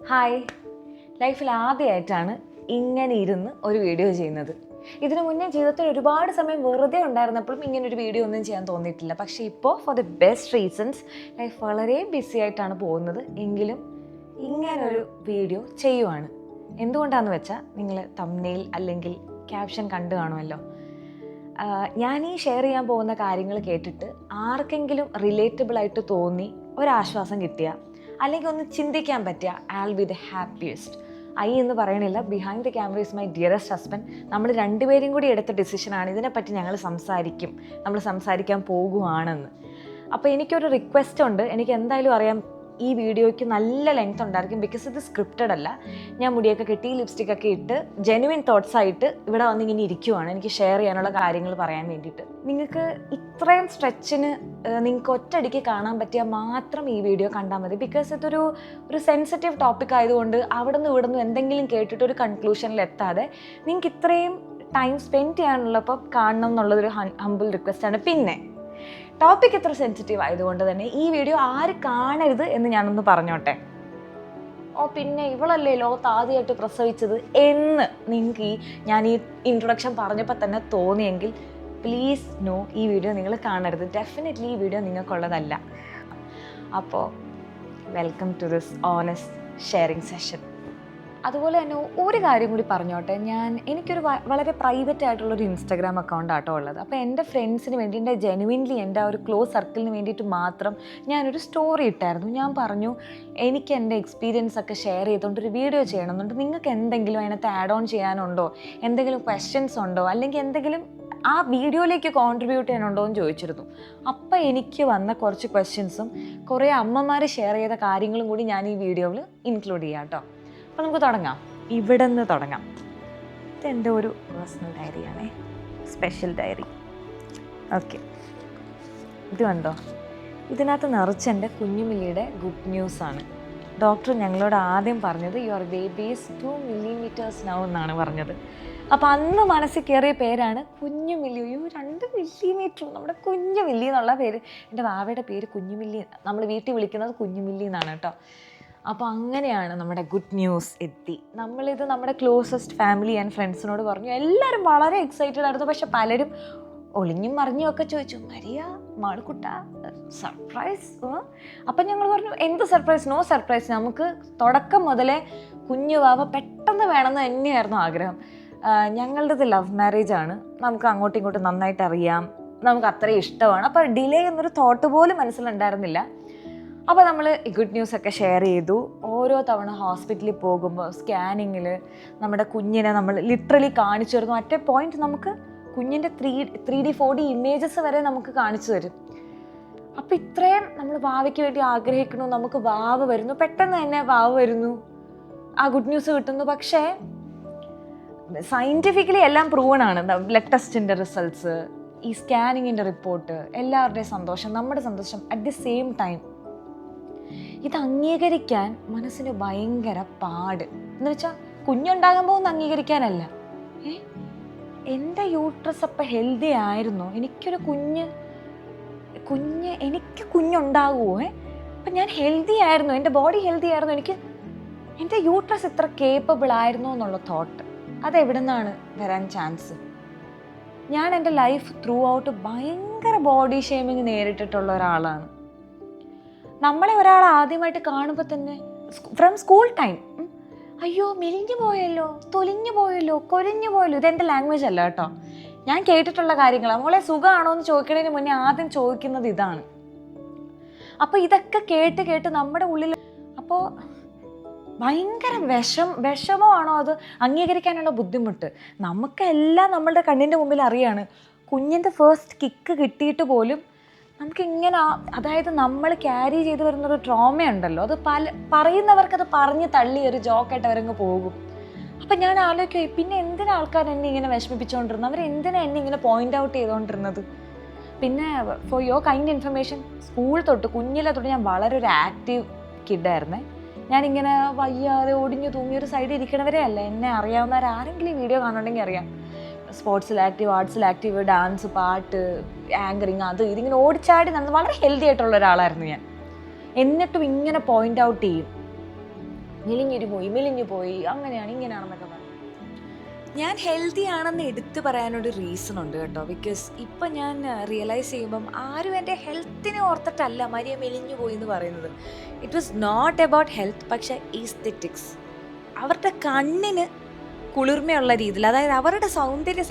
Hi, ലൈഫിൽ ആദ്യമായിട്ടാണ് ഇങ്ങനെ ഇരുന്ന് ഒരു വീഡിയോ ചെയ്യുന്നത്. ഇതിനു മുന്നേ ജീവിതത്തിൽ ഒരുപാട് സമയം വെറുതെ ഉണ്ടായിരുന്നപ്പോഴും ഇങ്ങനൊരു വീഡിയോ ഒന്നും ചെയ്യാൻ തോന്നിയിട്ടില്ല. പക്ഷേ ഇപ്പോൾ for the best reasons life വളരെ ബിസി ആയിട്ടാണ് പോകുന്നത്. എങ്കിലും ഇങ്ങനൊരു വീഡിയോ ചെയ്യുവാണ്. എന്തുകൊണ്ടാണെന്ന് വെച്ചാൽ നിങ്ങൾ തംബ്നെയിൽ അല്ലെങ്കിൽ ക്യാപ്ഷൻ കണ്ടു കാണുമല്ലോ. ഞാൻ ഈ ഷെയർ ചെയ്യാൻ പോകുന്ന കാര്യങ്ങൾ കേട്ടിട്ട് ആർക്കെങ്കിലും റിലേറ്റബിളായിട്ട് തോന്നി ഒരാശ്വാസം കിട്ടിയ, അല്ലെങ്കിൽ ഒന്ന് ചിന്തിക്കാൻ പറ്റിയ, I will be the happiest. എന്ന് പറയണില്ല, behind the camera is my dearest husband. നമ്മൾ രണ്ടുപേരും കൂടി എടുത്ത ഡിസിഷനാണ്. ഇതിനെപ്പറ്റി ഞങ്ങൾ സംസാരിക്കാൻ പോകുവാണെന്ന്. അപ്പോൾ എനിക്കൊരു റിക്വസ്റ്റ് ഉണ്ട്. എനിക്ക് എന്തായാലും അറിയാം ഈ വീഡിയോയ്ക്ക് നല്ല ലെങ്ത് ഉണ്ടായിരിക്കും, ബിക്കോസ് ഇത് സ്ക്രിപ്റ്റഡ് അല്ല. ഞാൻ മുടിയൊക്കെ കെട്ടി ലിപ്സ്റ്റിക്കൊക്കെ ഇട്ട് ജെനുവിൻ തോട്ട്സ് ആയിട്ട് ഇവിടെ വന്നിങ്ങനെ ഇരിക്കുവാണ്, എനിക്ക് ഷെയർ ചെയ്യാനുള്ള കാര്യങ്ങൾ പറയാൻ വേണ്ടിയിട്ട്. നിങ്ങൾക്ക് ഇത്രയും സ്ട്രെച്ചിന് നിങ്ങൾക്ക് ഒറ്റയടിക്ക് കാണാൻ പറ്റിയാൽ മാത്രം ഈ വീഡിയോ കണ്ടാൽ മതി. ബിക്കോസ് ഇതൊരു സെൻസിറ്റീവ് ടോപ്പിക് ആയതുകൊണ്ട് അവിടെ നിന്ന് എന്തെങ്കിലും കേട്ടിട്ട് ഒരു കൺക്ലൂഷനിൽ എത്താതെ നിങ്ങൾക്ക് ഇത്രയും ടൈം സ്പെൻഡ് ചെയ്യാനുള്ളപ്പോൾ കാണണം എന്നുള്ളതൊരു ഹംബിൾ റിക്വസ്റ്റാണ്. പിന്നെ ടോപ്പിക് ഇത്ര സെൻസിറ്റീവ് ആയതുകൊണ്ട് തന്നെ ഈ വീഡിയോ ആര് കാണരുത് എന്ന് ഞാനൊന്ന് പറഞ്ഞോട്ടെ. പിന്നെ ഇവളല്ലേ ലോകത്ത് ആദ്യമായിട്ട് പ്രസവിച്ചത് എന്ന് നിങ്ങൾക്ക് ഞാൻ ഈ ഇൻട്രൊഡക്ഷൻ പറഞ്ഞപ്പോൾ തന്നെ തോന്നിയെങ്കിൽ പ്ലീസ് നോ, ഈ വീഡിയോ നിങ്ങൾ കാണരുത്. ഡെഫിനറ്റ്ലി ഈ വീഡിയോ നിങ്ങൾക്കുള്ളതല്ല. അപ്പോൾ welcome to this honest sharing session. അതുപോലെ തന്നെ ഒരു കാര്യം കൂടി പറഞ്ഞോട്ടെ. എനിക്കൊരു വളരെ പ്രൈവറ്റ് ആയിട്ടുള്ളൊരു ഇൻസ്റ്റാഗ്രാം അക്കൗണ്ട് ആട്ടോ ഉള്ളത്. അപ്പോൾ എൻ്റെ ഫ്രണ്ട്സിന് വേണ്ടി, എൻ്റെ ജെനുവിൻലി എൻ്റെ ഒരു ക്ലോസ് സർക്കിളിന് വേണ്ടിയിട്ട് മാത്രം ഞാനൊരു സ്റ്റോറി ഇട്ടായിരുന്നു. ഞാൻ പറഞ്ഞു എനിക്ക് എൻ്റെ എക്സ്പീരിയൻസ് ഒക്കെ ഷെയർ ചെയ്തുകൊണ്ടൊരു വീഡിയോ ചെയ്യണമെന്നുണ്ട്. നിങ്ങൾക്ക് എന്തെങ്കിലും അതിനകത്ത് ആഡ് ഓൺ ചെയ്യാനുണ്ടോ, എന്തെങ്കിലും ക്വസ്റ്റ്യൻസ് ഉണ്ടോ, അല്ലെങ്കിൽ എന്തെങ്കിലും ആ വീഡിയോയിലേക്ക് കോൺട്രിബ്യൂട്ട് ചെയ്യാനുണ്ടോ എന്ന് ചോദിച്ചിരുന്നു. അപ്പോൾ എനിക്ക് വന്ന കുറച്ച് ക്വസ്റ്റ്യൻസും കുറേ അമ്മമാർ ഷെയർ ചെയ്ത കാര്യങ്ങളും കൂടി ഞാൻ ഈ വീഡിയോയിൽ ഇൻക്ലൂഡ് ചെയ്യാം കേട്ടോ. അപ്പോൾ നമുക്ക് തുടങ്ങാം. ഇവിടെ നിന്ന് തുടങ്ങാം. ഇതെൻ്റെ ഒരു പേഴ്സണൽ ഡയറിയാണേ, സ്പെഷ്യൽ ഡയറി. ഓക്കെ, ഇത് കണ്ടോ, ഇതിനകത്ത് നിറച്ച് എൻ്റെ കുഞ്ഞുമില്ലിയുടെ ഗുഡ് ന്യൂസാണ്. ഡോക്ടർ ഞങ്ങളോട് ആദ്യം പറഞ്ഞത് your baby is 2 millimeters now എന്നാണ് പറഞ്ഞത്. അപ്പോൾ അന്ന് മനസ്സിൽ കയറിയ പേരാണ് കുഞ്ഞുമില്ലി. 2 millimeter, നമ്മുടെ കുഞ്ഞുമില്ലി എന്നുള്ള പേര്. എൻ്റെ വാവയുടെ പേര് കുഞ്ഞുമില്ലി, നമ്മൾ വീട്ടിൽ വിളിക്കുന്നത് കുഞ്ഞുമില്ലി എന്നാണ് കേട്ടോ. അപ്പോൾ അങ്ങനെയാണ് നമ്മുടെ ഗുഡ് ന്യൂസ് എത്തി. നമ്മളിത് നമ്മുടെ ക്ലോസസ്റ്റ് ഫാമിലി ആൻഡ് ഫ്രണ്ട്സിനോട് പറഞ്ഞു. എല്ലാവരും വളരെ എക്സൈറ്റഡ് ആയിരുന്നു. പക്ഷെ പലരും ഒളിഞ്ഞും മറിഞ്ഞും ഒക്കെ ചോദിച്ചു, മരിയ, മാളുക്കുട്ട, സർപ്രൈസ്? അപ്പം ഞങ്ങൾ പറഞ്ഞു, എന്ത് സർപ്രൈസ്? No surprise. നമുക്ക് തുടക്കം മുതലേ കുഞ്ഞു വാവ പെട്ടെന്ന് വേണമെന്ന് തന്നെയായിരുന്നു ആഗ്രഹം. ഞങ്ങളുടേത് ലവ് മാരേജ് ആണ്. നമുക്ക് അങ്ങോട്ടും ഇങ്ങോട്ടും നന്നായിട്ട് അറിയാം, നമുക്ക് അത്രയും ഇഷ്ടമാണ്. അപ്പോൾ ഡിലേ എന്നൊരു തോട്ട് പോലും മനസ്സിലുണ്ടായിരുന്നില്ല. അപ്പോൾ നമ്മൾ ഈ ഗുഡ് ന്യൂസൊക്കെ ഷെയർ ചെയ്തു. ഓരോ തവണ ഹോസ്പിറ്റലിൽ പോകുമ്പോൾ സ്കാനിങ്ങിൽ നമ്മുടെ കുഞ്ഞിനെ നമ്മൾ ലിറ്ററലി കാണിച്ചു തരുന്നു. അറ്റ് എ പോയിന്റ് നമുക്ക് കുഞ്ഞിൻ്റെ 3D 4D ഇമേജസ് വരെ നമുക്ക് കാണിച്ചു തരും. അപ്പോൾ ഇത്രയും നമ്മൾ ഭാവിക്ക് വേണ്ടി ആഗ്രഹിക്കുന്നു, നമുക്ക് വാവ വരുന്നു, പെട്ടെന്ന് തന്നെ വാവ വരുന്നു, ആ ഗുഡ് ന്യൂസ് കിട്ടുന്നു. പക്ഷേ സയൻറ്റിഫിക്കലി എല്ലാം പ്രൂവൺ ആണ്. ബ്ലഡ് ടെസ്റ്റിൻ്റെ റിസൾട്ട്സ്, ഈ സ്കാനിങ്ങിൻ്റെ റിപ്പോർട്ട്, എല്ലാവരുടെയും സന്തോഷം, നമ്മുടെ സന്തോഷം. അറ്റ് ദി സെയിം ടൈം ഇത് അംഗീകരിക്കാൻ മനസ്സിന് ഭയങ്കര പാട്. എന്ന് വെച്ചാൽ കുഞ്ഞുണ്ടാകാൻ പോകുന്ന അംഗീകരിക്കാനല്ല. എൻ്റെ യൂട്രസ് അപ്പം ഹെൽത്തി ആയിരുന്നോ, എനിക്ക് കുഞ്ഞുണ്ടാകുമോ, അപ്പം ഞാൻ ഹെൽത്തി ആയിരുന്നു, എൻ്റെ ബോഡി ഹെൽത്തി ആയിരുന്നു, എൻ്റെ യൂട്രസ് ഇത്ര കേപ്പബിൾ ആയിരുന്നോ എന്നുള്ള തോട്ട് അതെവിടെ നിന്നാണ് വരാൻ ചാൻസ്? ഞാൻ എൻ്റെ ലൈഫ് ത്രൂ ഔട്ട് ഭയങ്കര ബോഡി ഷേമിങ് നേരിട്ടിട്ടുള്ള ഒരാളാണ്. നമ്മളെ ഒരാൾ ആദ്യമായിട്ട് കാണുമ്പോൾ തന്നെ ഫ്രം സ്കൂൾ ടൈം, അയ്യോ മെലിഞ്ഞു പോയല്ലോ, തൊലിഞ്ഞു പോയല്ലോ, കൊലിഞ്ഞു പോയല്ലോ. ഇതെൻ്റെ ലാംഗ്വേജ് അല്ല കേട്ടോ, ഞാൻ കേട്ടിട്ടുള്ള കാര്യങ്ങളാണ്. മോളെ സുഖമാണോ എന്ന് ചോദിക്കുന്നതിന് മുന്നേ ആദ്യം ചോദിക്കുന്നത് ഇതാണ്. അപ്പോൾ ഇതൊക്കെ കേട്ട് നമ്മുടെ ഉള്ളിൽ അപ്പോൾ ഭയങ്കര വിഷമമാണോ അത് അംഗീകരിക്കാനുള്ള ബുദ്ധിമുട്ട്? നമുക്കെല്ലാം നമ്മളുടെ കണ്ണിൻ്റെ മുമ്പിൽ അറിയാണ്. കുഞ്ഞിൻ്റെ ഫസ്റ്റ് കിക്ക് കിട്ടിയിട്ട് പോലും നമുക്കിങ്ങനെ, അതായത് നമ്മൾ ക്യാരി ചെയ്ത് വരുന്നൊരു ട്രോമയുണ്ടല്ലോ, അത് പറയുന്നവർക്കത് പറഞ്ഞ് തള്ളി ഒരു ജോക്കായിട്ട് അവരങ്ങ് പോകും. അപ്പം ഞാൻ ആലോചിക്കുക, പിന്നെ എന്തിനാ ആൾക്കാർ എന്നെ ഇങ്ങനെ വിഷമിപ്പിച്ചുകൊണ്ടിരുന്നത്? അവരെന്തിനാ എന്നെ ഇങ്ങനെ പോയിൻ്റ് ഔട്ട് ചെയ്തുകൊണ്ടിരുന്നത്? പിന്നെ for your kind information, school തൊട്ട് കുഞ്ഞിലെ തൊട്ട് ഞാൻ വളരെ ഒരു ആക്റ്റീവ് കിഡായിരുന്നേ. ഞാനിങ്ങനെ വയ്യാതെ ഒടിഞ്ഞു തൂങ്ങിയൊരു സൈഡിൽ ഇരിക്കണവരെ അല്ല. എന്നെ അറിയാവുന്നവരാരെങ്കിലും ഈ വീഡിയോ കാണുന്നുണ്ടെങ്കിൽ അറിയാം. സ്പോർട്സിൽ ആക്റ്റീവ്, ആർട്സിൽ ആക്റ്റീവ്, ഡാൻസ്, പാട്ട്, ആങ്കറിങ്, അത് ഇതിങ്ങനെ ഓടിച്ചാടി നടന്ന് വളരെ ഹെൽത്തി ആയിട്ടുള്ള ഒരാളായിരുന്നു ഞാൻ. എന്നിട്ടും ഇങ്ങനെ പോയിൻ്റ് ഔട്ട് ചെയ്യും. മെലിഞ്ഞു പോയി അങ്ങനെയാണ് ഇങ്ങനെയാണെന്നൊക്കെ പറഞ്ഞു. ഞാൻ ഹെൽത്തി ആണെന്ന് എടുത്തു പറയാനൊരു റീസൺ ഉണ്ട് കേട്ടോ. ബിക്കോസ് ഇപ്പം ഞാൻ റിയലൈസ് ചെയ്യുമ്പം ആരും എൻ്റെ ഹെൽത്തിനെ ഓർത്തിട്ടല്ല മരിയ മെലിഞ്ഞു പോയി എന്ന് പറയുന്നത്. It was not about health, പക്ഷേ ഈസ്തെറ്റിക്സ്. അവരുടെ കണ്ണിന് കുളിർമയുള്ള രീതിയിൽ, അതായത് അവരുടെ സൗന്ദര്യ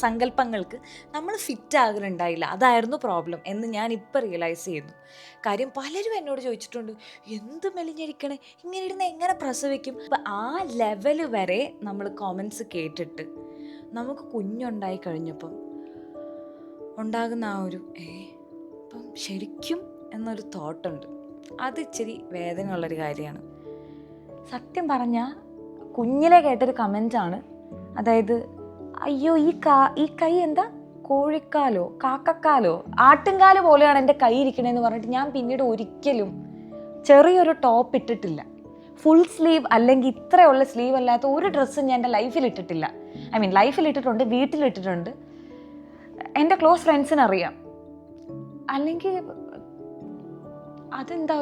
സങ്കല്പങ്ങൾക്ക് നമ്മൾ ഫിറ്റ് ആകുന്നുണ്ടായില്ല. അതായിരുന്നു പ്രോബ്ലം എന്ന് ഞാൻ ഇപ്പം റിയലൈസ് ചെയ്യുന്നു. കാര്യം പലരും എന്നോട് ചോദിച്ചിട്ടുണ്ട്, എന്ത് മെലിഞ്ഞിരിക്കണേ, ഇങ്ങനെ ഇരുന്ന് എങ്ങനെ പ്രസവിക്കും. അപ്പം ആ ലെവൽ വരെ നമ്മൾ കോമൻസ് കേട്ടിട്ട് നമുക്ക് കുഞ്ഞുണ്ടായി കഴിഞ്ഞപ്പം ഉണ്ടാകുന്ന ആ ഒരു ഇപ്പം ശരിക്കും എന്നൊരു തോട്ടുണ്ട്. അത് ഇച്ചിരി വേദനയുള്ളൊരു കാര്യമാണ്. സത്യം പറഞ്ഞാൽ കുഞ്ഞിലെ കേട്ടൊരു കമൻറ്റാണ്, അതായത് അയ്യോ ഈ കൈ എന്താ കോഴിക്കാലോ കാക്കക്കാലോ ആട്ടുംകാല് പോലെയാണ് എൻ്റെ കൈ ഇരിക്കണേന്ന് പറഞ്ഞിട്ട് ഞാൻ പിന്നീട് ഒരിക്കലും ചെറിയൊരു ടോപ്പ് ഇട്ടിട്ടില്ല. ഫുൾ സ്ലീവ് അല്ലെങ്കിൽ ഇത്രയുള്ള സ്ലീവ് അല്ലാത്ത ഒരു ഡ്രസ്സും ഞാൻ എൻ്റെ ലൈഫിൽ ഇട്ടിട്ടില്ല. ലൈഫിൽ ഇട്ടിട്ടുണ്ട്, വീട്ടിലിട്ടിട്ടുണ്ട്. എൻ്റെ ക്ലോസ് ഫ്രണ്ട്സിനറിയാം. അല്ലെങ്കിൽ അതെന്താ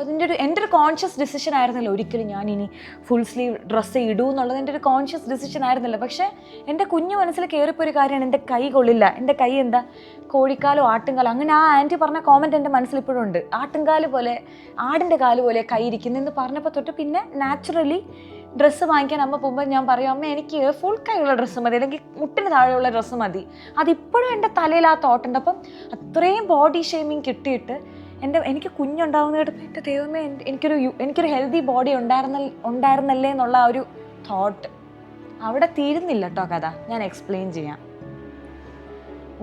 എൻ്റെ ഒരു കോൺഷ്യസ് ഡിസിഷൻ ആയിരുന്നില്ല ഒരിക്കലും ഞാൻ ഇനി ഫുൾ സ്ലീവ് ഡ്രസ്സ് ഇടൂ എന്നുള്ളത്. എൻ്റെ ഒരു കോൺഷ്യസ് ഡിസിഷൻ ആയിരുന്നില്ല. പക്ഷേ എൻ്റെ കുഞ്ഞു മനസ്സിൽ കയറിപ്പോയൊരു കാര്യമാണ്, എൻ്റെ കൈ കൊള്ളില്ല, എൻ്റെ കൈ എന്താ കോഴിക്കാലോ ആട്ടുംകാലോ. അങ്ങനെ ആ ആൻറ്റി പറഞ്ഞ കോമൻറ്റ് എൻ്റെ മനസ്സിൽ ഇപ്പോഴും ഉണ്ട്. ആട്ടുംകാല് പോലെ, ആടിൻ്റെ കാല് പോലെ കൈ ഇരിക്കുന്നതെന്ന് പറഞ്ഞപ്പോൾ തൊട്ട് പിന്നെ നാച്ചുറലി ഡ്രസ്സ് വാങ്ങിക്കാൻ അമ്മ പോകുമ്പോൾ ഞാൻ പറയും, അമ്മ എനിക്ക് ഫുൾ കൈയുള്ള ഡ്രസ്സ് മതി, അല്ലെങ്കിൽ മുട്ടിന് താഴെയുള്ള ഡ്രസ്സ് മതി. അതിപ്പോഴും എൻ്റെ തലയിൽ ആ തോട്ടുണ്ട്. അപ്പം അത്രയും ബോഡി ഷേമിങ് കിട്ടിയിട്ട് എനിക്ക് കുഞ്ഞുണ്ടാവുന്ന കേട്ടപ്പോൾ എൻ്റെ ദൈവമേ, എനിക്കൊരു ഹെൽത്തി ബോഡി ഉണ്ടായിരുന്നല്ലേ എന്നുള്ള ആ ഒരു തോട്ട് അവിടെ തീരുന്നില്ല കേട്ടോ കഥ. ഞാൻ എക്സ്പ്ലെയിൻ ചെയ്യാം.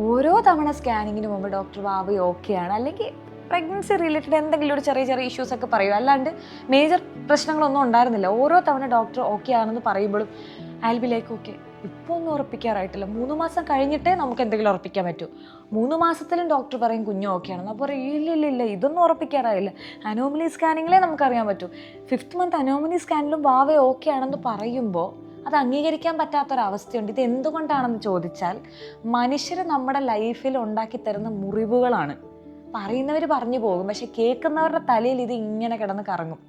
ഓരോ തവണ സ്കാനിങ്ങിന് മുമ്പ് ഡോക്ടർ വാവി ഓക്കെയാണ്, അല്ലെങ്കിൽ പ്രഗ്നൻസി റിലേറ്റഡ് എന്തെങ്കിലും ഒരു ചെറിയ ഇഷ്യൂസൊക്കെ പറയും, അല്ലാണ്ട് മേജർ പ്രശ്നങ്ങളൊന്നും ഉണ്ടായിരുന്നില്ല. ഓരോ തവണ ഡോക്ടർ ഓക്കെ ആണെന്ന് പറയുമ്പോഴും ആൽബിലേക്ക് ഓക്കെ ഇപ്പോൾ ഒന്നും ഉറപ്പിക്കാറായിട്ടില്ല, 3 മാസം കഴിഞ്ഞിട്ടേ നമുക്ക് എന്തെങ്കിലും ഉറപ്പിക്കാൻ പറ്റൂ. 3 മാസത്തിലും ഡോക്ടർ പറയും കുഞ്ഞ് ഓക്കെയാണെന്ന്. അപ്പോൾ പറയും ഇല്ല ഇതൊന്നും ഉറപ്പിക്കാറായില്ല, അനോമലി സ്കാനിങ്ങിലേ നമുക്കറിയാൻ പറ്റൂ. 5th മന്ത് അനോമലി സ്കാനിലും വാവ ഓക്കെ ആണെന്ന് പറയുമ്പോൾ അത് അംഗീകരിക്കാൻ പറ്റാത്തൊരവസ്ഥയുണ്ട്. ഇത് എന്തുകൊണ്ടാണെന്ന് ചോദിച്ചാൽ, മനുഷ്യർ നമ്മുടെ ലൈഫിൽ ഉണ്ടാക്കി തരുന്ന മുറിവുകളാണ്. പറയുന്നവർ പറഞ്ഞു പോകും, പക്ഷെ കേൾക്കുന്നവരുടെ തലയിൽ ഇത് ഇങ്ങനെ കിടന്ന് കറങ്ങും.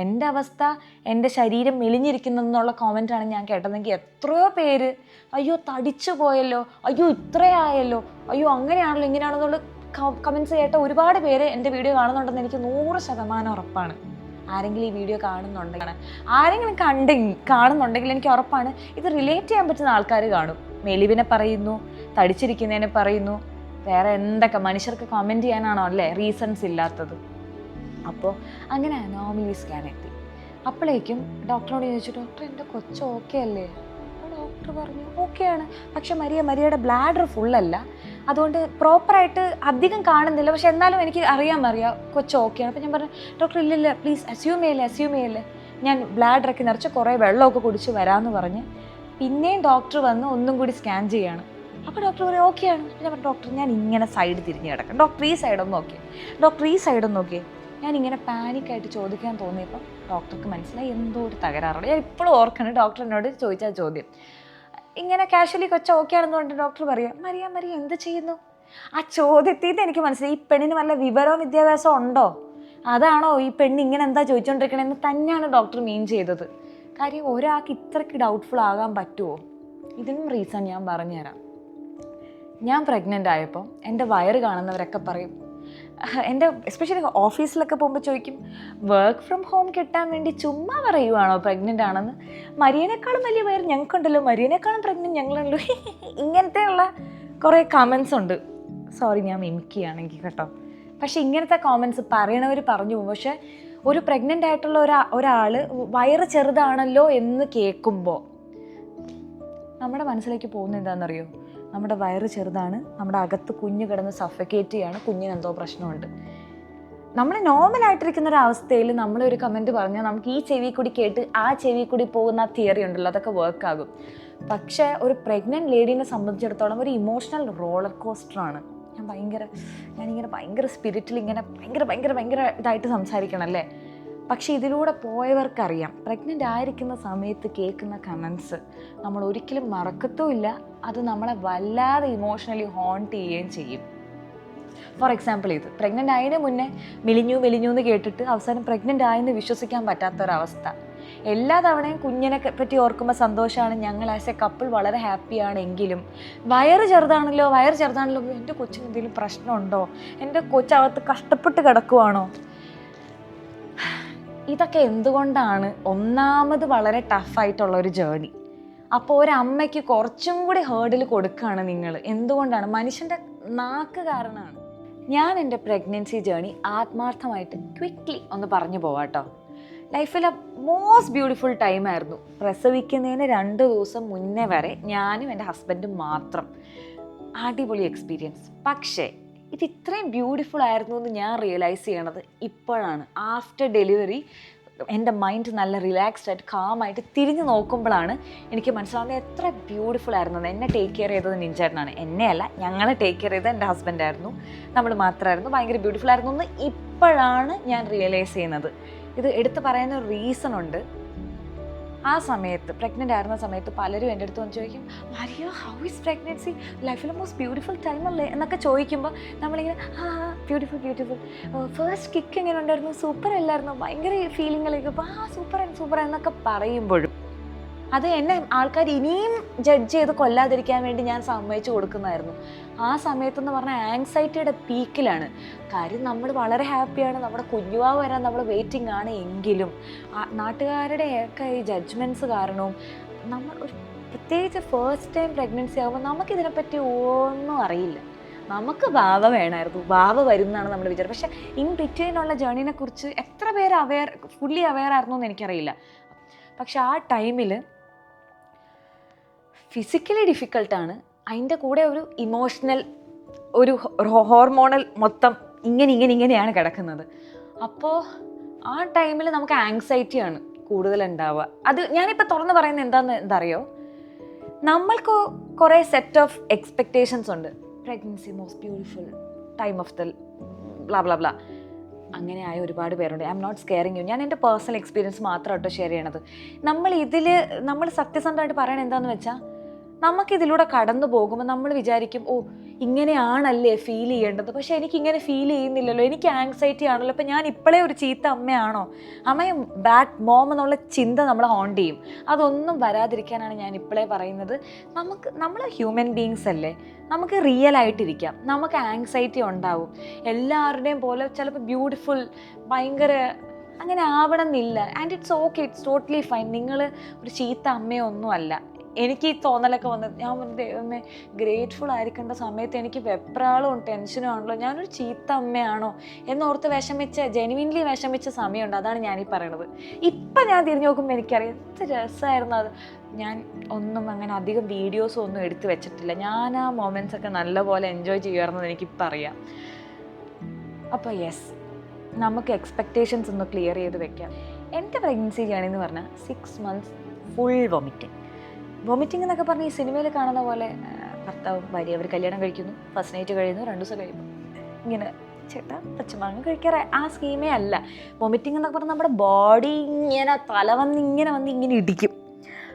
എൻ്റെ അവസ്ഥ, എൻ്റെ ശരീരം മെലിഞ്ഞിരിക്കുന്നെന്നുള്ള കോമൻറ്റാണ് ഞാൻ കേട്ടതെങ്കിൽ എത്രയോ പേര് അയ്യോ തടിച്ചു പോയല്ലോ, അയ്യോ ഇത്രയായല്ലോ, അയ്യോ അങ്ങനെയാണല്ലോ ഇങ്ങനെയാണെന്നുള്ള കമൻറ്റ്സ് കേട്ട ഒരുപാട് പേര് എൻ്റെ വീഡിയോ കാണുന്നുണ്ടെന്ന് എനിക്ക് 100% ഉറപ്പാണ്. ആരെങ്കിലും ഈ വീഡിയോ ആരെങ്കിലും കാണുന്നുണ്ടെങ്കിൽ എനിക്ക് ഉറപ്പാണ് ഇത് റിലേറ്റ് ചെയ്യാൻ പറ്റുന്ന ആൾക്കാർ കാണും. മെലിവിനെ പറയുന്നു, തടിച്ചിരിക്കുന്നതിനെ പറയുന്നു, വേറെ എന്തൊക്കെ മനുഷ്യർക്ക് കമൻറ്റ് ചെയ്യാനാണോ അല്ലേ റീസൺസ് ഇല്ലാത്തത്. അപ്പോൾ അങ്ങനെ അനോമലി സ്കാൻ എത്തി. അപ്പോഴേക്കും ഡോക്ടറോട് ചോദിച്ചു, ഡോക്ടർ എൻ്റെ കൊച്ച് ഓക്കെ അല്ലേ? അപ്പോൾ ഡോക്ടർ പറഞ്ഞു ഓക്കെയാണ്, പക്ഷെ മരിയയുടെ ബ്ലാഡർ ഫുള്ളല്ല, അതുകൊണ്ട് പ്രോപ്പറായിട്ട് അധികം കാണുന്നില്ല, പക്ഷെ എന്നാലും എനിക്ക് അറിയാൻ കൊച്ച് ഓക്കെയാണ്. അപ്പോൾ ഞാൻ പറഞ്ഞു ഡോക്ടർ ഇല്ലില്ല പ്ലീസ് അസ്യൂം ചെയ്യല്ലേ, ഞാൻ ബ്ലാഡറൊക്കെ നിറച്ച് കുറേ വെള്ളമൊക്കെ കുടിച്ച് വരാമെന്ന് പറഞ്ഞ് പിന്നെയും ഡോക്ടർ വന്ന് ഒന്നും കൂടി സ്കാൻ ചെയ്യാണ്. അപ്പോൾ ഡോക്ടർ പറയും ഓക്കെയാണ്. ഞാൻ പറഞ്ഞു ഡോക്ടർ ഞാൻ ഇങ്ങനെ സൈഡ് തിരിഞ്ഞ് കിടക്കാം, ഡോക്ടർ ഈ സൈഡൊന്ന് നോക്കിയേ. ഞാനിങ്ങനെ പാനിക്കായിട്ട് ചോദിക്കാൻ തോന്നിയപ്പോൾ ഡോക്ടർക്ക് മനസ്സിലായി എന്തോ ഒരു തകരാറുണ്ട്. ഞാൻ ഇപ്പോഴും ഓർക്കണം ഡോക്ടർ എന്നോട് ചോദിച്ച ചോദ്യം. ഇങ്ങനെ കാഷ്വലി കൊച്ച ഓക്കെ ആണെന്ന് പറഞ്ഞിട്ട് ഡോക്ടർ പറയുക മരിയ എന്ത് ചെയ്യുന്നു? ആ ചോദ്യത്തിൽ നിന്ന് എനിക്ക് മനസ്സിലായി ഈ പെണ്ണിന് വല്ല വിവരവും വിദ്യാഭ്യാസവും ഉണ്ടോ, അതാണോ ഈ പെണ്ണ് ഇങ്ങനെ എന്താ ചോദിച്ചുകൊണ്ടിരിക്കണമെന്ന് തന്നെയാണ് ഡോക്ടർ മീൻ ചെയ്തത്. കാര്യം ഒരാൾക്ക് ഇത്രയ്ക്ക് ഡൗട്ട്ഫുൾ ആകാൻ പറ്റുമോ? ഇതിനും റീസൺ ഞാൻ പറഞ്ഞുതരാം. ഞാൻ പ്രഗ്നൻ്റ് ആയപ്പോൾ എൻ്റെ വയറ് കാണുന്നവരൊക്കെ പറയും, എൻ്റെ എസ്പെഷ്യലി ഓഫീസിലൊക്കെ പോകുമ്പോൾ ചോദിക്കും വർക്ക് ഫ്രം ഹോം കിട്ടാൻ വേണ്ടി ചുമ്മാ പറയുവാണോ പ്രഗ്നൻ്റ് ആണെന്ന്, മരിയനേക്കാളും വലിയ വയറ് ഞങ്ങൾക്കുണ്ടല്ലോ, മരിയനേക്കാളും പ്രഗ്നൻ്റ് ഞങ്ങളുണ്ടല്ലോ, ഇങ്ങനത്തെയുള്ള കുറേ കമൻസ് ഉണ്ട്. സോറി ഞാൻ മിമിക്കുകയാണെങ്കിൽ കേട്ടോ. പക്ഷേ ഇങ്ങനത്തെ കോമൻസ് പറയണവർ പറഞ്ഞു പോകും. പക്ഷേ ഒരു പ്രഗ്നൻ്റ് ആയിട്ടുള്ള ഒരാൾ വയറ് ചെറുതാണല്ലോ എന്ന് കേൾക്കുമ്പോൾ നമ്മുടെ മനസ്സിലേക്ക് പോകുന്നത് എന്താണെന്നറിയോ? നമ്മുടെ വയറ് ചെറുതാണ്, നമ്മുടെ അകത്ത് കുഞ്ഞ് കിടന്ന് സഫക്കേറ്റ് ചെയ്യാണ്, കുഞ്ഞിന് എന്തോ പ്രശ്നമുണ്ട്. നമ്മൾ നോർമലായിട്ടിരിക്കുന്ന ഒരു അവസ്ഥയിൽ നമ്മളൊരു കമൻറ്റ് പറഞ്ഞാൽ നമുക്ക് ഈ ചെവി കൂടി കേട്ട് ആ ചെവി കൂടി പോകുന്ന തിയറി ഉണ്ടല്ലോ, അതൊക്കെ വർക്കാകും. പക്ഷേ ഒരു പ്രഗ്നൻറ്റ് ലേഡീനെ സംബന്ധിച്ചിടത്തോളം ഒരു ഇമോഷണൽ റോളർ കോസ്റ്ററാണ്. ഞാനിങ്ങനെ ഭയങ്കര സ്പിരിറ്റിൽ ഇങ്ങനെ ഭയങ്കര ഇതായിട്ട് സംസാരിക്കണം അല്ലേ. പക്ഷേ ഇതിലൂടെ പോയവർക്കറിയാം പ്രഗ്നൻ്റ് ആയിരിക്കുന്ന സമയത്ത് കേൾക്കുന്ന കമൻസ് നമ്മൾ ഒരിക്കലും മറക്കത്തുമില്ല. അത് നമ്മളെ വല്ലാതെ ഇമോഷണലി ഹോണ്ട് ചെയ്യുകയും ചെയ്യും. ഫോർ എക്സാമ്പിൾ, ഇത് പ്രഗ്നൻ്റ് ആയതിന് മുന്നേ മെലിഞ്ഞു എന്ന് കേട്ടിട്ട് അവസാനം പ്രഗ്നൻ്റ് ആയെന്ന് വിശ്വസിക്കാൻ പറ്റാത്തൊരവസ്ഥ. എല്ലാ തവണയും കുഞ്ഞിനെ പറ്റി ഓർക്കുമ്പോൾ സന്തോഷമാണ്, ഞങ്ങൾ ആസ് എ കപ്പിൾ വളരെ ഹാപ്പിയാണെങ്കിലും വയറ് ചെറുതാണല്ലോ എൻ്റെ കൊച്ചിന് എന്തെങ്കിലും പ്രശ്നമുണ്ടോ, എൻ്റെ കൊച്ചകത്ത് കഷ്ടപ്പെട്ട് കിടക്കുവാണോ, ഇതൊക്കെ എന്തുകൊണ്ടാണ്? ഒന്നാമത് വളരെ ടഫായിട്ടുള്ള ഒരു ജേർണി. അപ്പോൾ ഒരമ്മയ്ക്ക് കുറച്ചും കൂടി ഹേർഡിൽ കൊടുക്കുകയാണ് നിങ്ങൾ. എന്തുകൊണ്ടാണ്? മനുഷ്യൻ്റെ നാക്ക് കാരണമാണ്. ഞാൻ എൻ്റെ പ്രഗ്നൻസി ജേർണി ആത്മാർത്ഥമായിട്ട് ക്വിക്ക്ലി ഒന്ന് പറഞ്ഞു പോവാട്ടോ. ലൈഫിലെ മോസ്റ്റ് ബ്യൂട്ടിഫുൾ ടൈമായിരുന്നു. പ്രസവിക്കുന്നതിന് 2 ദിവസം മുന്നേ വരെ ഞാനും എൻ്റെ ഹസ്ബൻഡും മാത്രം. അടിപൊളി എക്സ്പീരിയൻസ്. പക്ഷേ ഇത് ഇത്രയും ബ്യൂട്ടിഫുൾ ആയിരുന്നു എന്ന് ഞാൻ റിയലൈസ് ചെയ്യണത് ഇപ്പോഴാണ്. ആഫ്റ്റർ ഡെലിവറി എൻ്റെ മൈൻഡ് നല്ല റിലാക്സ്ഡ് ആയിട്ട് കാമായിട്ട് തിരിഞ്ഞ് നോക്കുമ്പോഴാണ് എനിക്ക് മനസ്സിലാവുന്നത് എത്ര ബ്യൂട്ടിഫുൾ ആയിരുന്നു. എന്നെ ടേക്ക് കെയർ ചെയ്തത് നിഞ്ചേട്ടനാണ്, എന്നെയല്ല, ഞങ്ങളെ ടേക്ക് കെയർ ചെയ്തത് എൻ്റെ ഹസ്ബൻഡായിരുന്നു, നമ്മൾ മാത്രമായിരുന്നു. ഭയങ്കര ബ്യൂട്ടിഫുൾ ആയിരുന്നു എന്ന് ഇപ്പോഴാണ് ഞാൻ റിയലൈസ് ചെയ്യുന്നത്. ഇത് എടുത്ത് പറയുന്ന ഒരു റീസൺ ഉണ്ട്. ആ സമയത്ത് പ്രഗ്നൻ്റ് ആയിരുന്ന സമയത്ത് പലരും എൻ്റെ അടുത്ത് വന്ന് ചോദിക്കും, മരിയ ഹൗ ഈസ് പ്രഗ്നൻസി, ലൈഫിലെ മോസ്റ്റ് ബ്യൂട്ടിഫുൾ ടൈം അല്ലേ എന്നൊക്കെ ചോദിക്കുമ്പോൾ നമ്മളിങ്ങനെ ബ്യൂട്ടിഫുൾ ഫസ്റ്റ് കിക്ക് എങ്ങനെ ഉണ്ടായിരുന്നു, സൂപ്പർ അല്ലായിരുന്നു, ഭയങ്കര ഫീലിങ്ങിലേക്ക് സൂപ്പർ എന്നൊക്കെ പറയുമ്പോഴും അത് എന്നെ ആൾക്കാർ ഇനിയും ജഡ്ജ് ചെയ്ത് കൊല്ലാതിരിക്കാൻ വേണ്ടി ഞാൻ സമ്മതിച്ചു കൊടുക്കുന്നതായിരുന്നു. ആ സമയത്തെന്ന് പറഞ്ഞാൽ ആങ്സൈറ്റിയുടെ പീക്കിലാണ്. കാര്യം നമ്മൾ വളരെ ഹാപ്പിയാണ്, നമ്മുടെ കുഞ്ഞുവാവ് വരാൻ നമ്മൾ വെയിറ്റിംഗ് ആണ്. എങ്കിലും നാട്ടുകാരുടെയൊക്കെ ഈ ജഡ്ജ്മെൻറ്റ്സ് കാരണവും നമ്മൾ ഒരു പ്രത്യേകിച്ച് ഫസ്റ്റ് ടൈം പ്രഗ്നൻസി ആകുമ്പോൾ നമുക്കിതിനെപ്പറ്റി ഒന്നും അറിയില്ല. നമുക്ക് ബാവ വേണമായിരുന്നു, ബാവ വരുന്നതാണ് നമ്മുടെ വിചാരം. പക്ഷേ ഇൻ ബിറ്റ്വീനുള്ള ജേർണിനെ കുറിച്ച് എത്ര പേര് ഫുള്ളി അവെയർ ആയിരുന്നു എന്ന് എനിക്കറിയില്ല. പക്ഷെ ആ ടൈമിൽ ഫിസിക്കലി ഡിഫിക്കൾട്ടാണ്, അതിൻ്റെ കൂടെ ഒരു ഇമോഷണൽ, ഒരു ഹോർമോണൽ മൊത്തം ഇങ്ങനെയാണ് കിടക്കുന്നത്. അപ്പോൾ ആ ടൈമിൽ നമുക്ക് ആങ്സൈറ്റിയാണ് കൂടുതലുണ്ടാവുക. അത് ഞാനിപ്പോൾ തുറന്ന് പറയുന്നത് എന്തറിയോ, നമ്മൾക്ക് കുറേ സെറ്റ് ഓഫ് എക്സ്പെക്റ്റേഷൻസ് ഉണ്ട്. Pregnancy most beautiful time of the blah blah blah. അങ്ങനെ ആയ ഒരുപാട് പേരുണ്ട്. I am not scaring you. ഞാൻ എൻ്റെ പേഴ്സണൽ എക്സ്പീരിയൻസ് മാത്രമായിട്ടോ ഷെയർ ചെയ്യണത്. നമ്മൾ സത്യസന്ധമായിട്ട് പറയണത് എന്താണെന്ന് വെച്ചാൽ, നമുക്കിതിലൂടെ കടന്നു പോകുമ്പോൾ നമ്മൾ വിചാരിക്കും, ഇങ്ങനെയാണല്ലേ ഫീൽ ചെയ്യേണ്ടത്, പക്ഷേ എനിക്കിങ്ങനെ ഫീൽ ചെയ്യുന്നില്ലല്ലോ, എനിക്ക് ആങ്സൈറ്റി ആണല്ലോ, അപ്പോൾ ഞാൻ ഇപ്പോഴേ ഒരു ചീത്ത അമ്മയാണോ, അമ്മയും ബാഡ് മോം എന്നുള്ള ചിന്ത നമ്മളെ ഹോണ്ട് ചെയ്യും. അതൊന്നും വരാതിരിക്കാനാണ് ഞാൻ ഇപ്പോഴേ പറയുന്നത്. നമ്മൾ ഹ്യൂമൻ ബീങ്സ് അല്ലേ, നമുക്ക് റിയൽ ആയിട്ടിരിക്കാം. നമുക്ക് ആങ്സൈറ്റി ഉണ്ടാവും, എല്ലാവരുടെയും പോലെ ചിലപ്പോൾ ബ്യൂട്ടിഫുൾ ഭയങ്കര അങ്ങനെ ആവണം എന്നില്ല. And it's okay, it's totally fine. നിങ്ങൾ ഒരു ചീത്ത അമ്മയോ ഒന്നുമല്ല. എനിക്ക് ഈ തോന്നലൊക്കെ വന്നത്, ഞാൻ ദൈവമേ ഗ്രേറ്റ്ഫുൾ ആയിരിക്കേണ്ട സമയത്ത് എനിക്ക് വെപ്രാളവും ടെൻഷനും ആണല്ലോ, ഞാനൊരു ചീത്ത അമ്മയാണോ എന്നോർത്ത് ജെനുവിൻലി വിഷമിച്ച സമയമുണ്ട്. അതാണ് ഞാനീ പറയണത്. ഇപ്പം ഞാൻ തിരിഞ്ഞു നോക്കുമ്പോൾ എനിക്കറിയാം എന്ത് രസമായിരുന്നു അത്. ഞാൻ ഒന്നും അങ്ങനെ അധികം വീഡിയോസും ഒന്നും എടുത്തു വെച്ചിട്ടില്ല. ഞാൻ ആ മൊമെൻറ്റ്സൊക്കെ നല്ലപോലെ എൻജോയ് ചെയ്യുമായിരുന്നത് എനിക്കിപ്പോൾ അറിയാം. അപ്പോൾ യെസ്, നമുക്ക് എക്സ്പെക്റ്റേഷൻസ് ഒന്ന് ക്ലിയർ ചെയ്ത് വെക്കാം. എൻ്റെ പ്രഗ്നൻസി ജേർണി എന്ന് പറഞ്ഞാൽ 6 months ഫുൾ വോമിറ്റിംഗ് എന്നൊക്കെ പറഞ്ഞ് ഈ സിനിമയിൽ കാണുന്ന പോലെ ഭർത്താവും ഭാര്യ അവർ കല്യാണം കഴിക്കുന്നു, ഫസ്റ്റ് നൈറ്റ് കഴിയുന്നു, 2 ദിവസം കഴിയുമ്പോൾ ഇങ്ങനെ ചേട്ടാ പച്ചമാങ്ങ കഴിക്കാറ് ആ സ്കീമേ അല്ല. വോമിറ്റിംഗ് എന്നൊക്കെ പറഞ്ഞാൽ നമ്മുടെ ബോഡി ഇങ്ങനെ തല വന്ന് ഇങ്ങനെ ഇടിക്കും.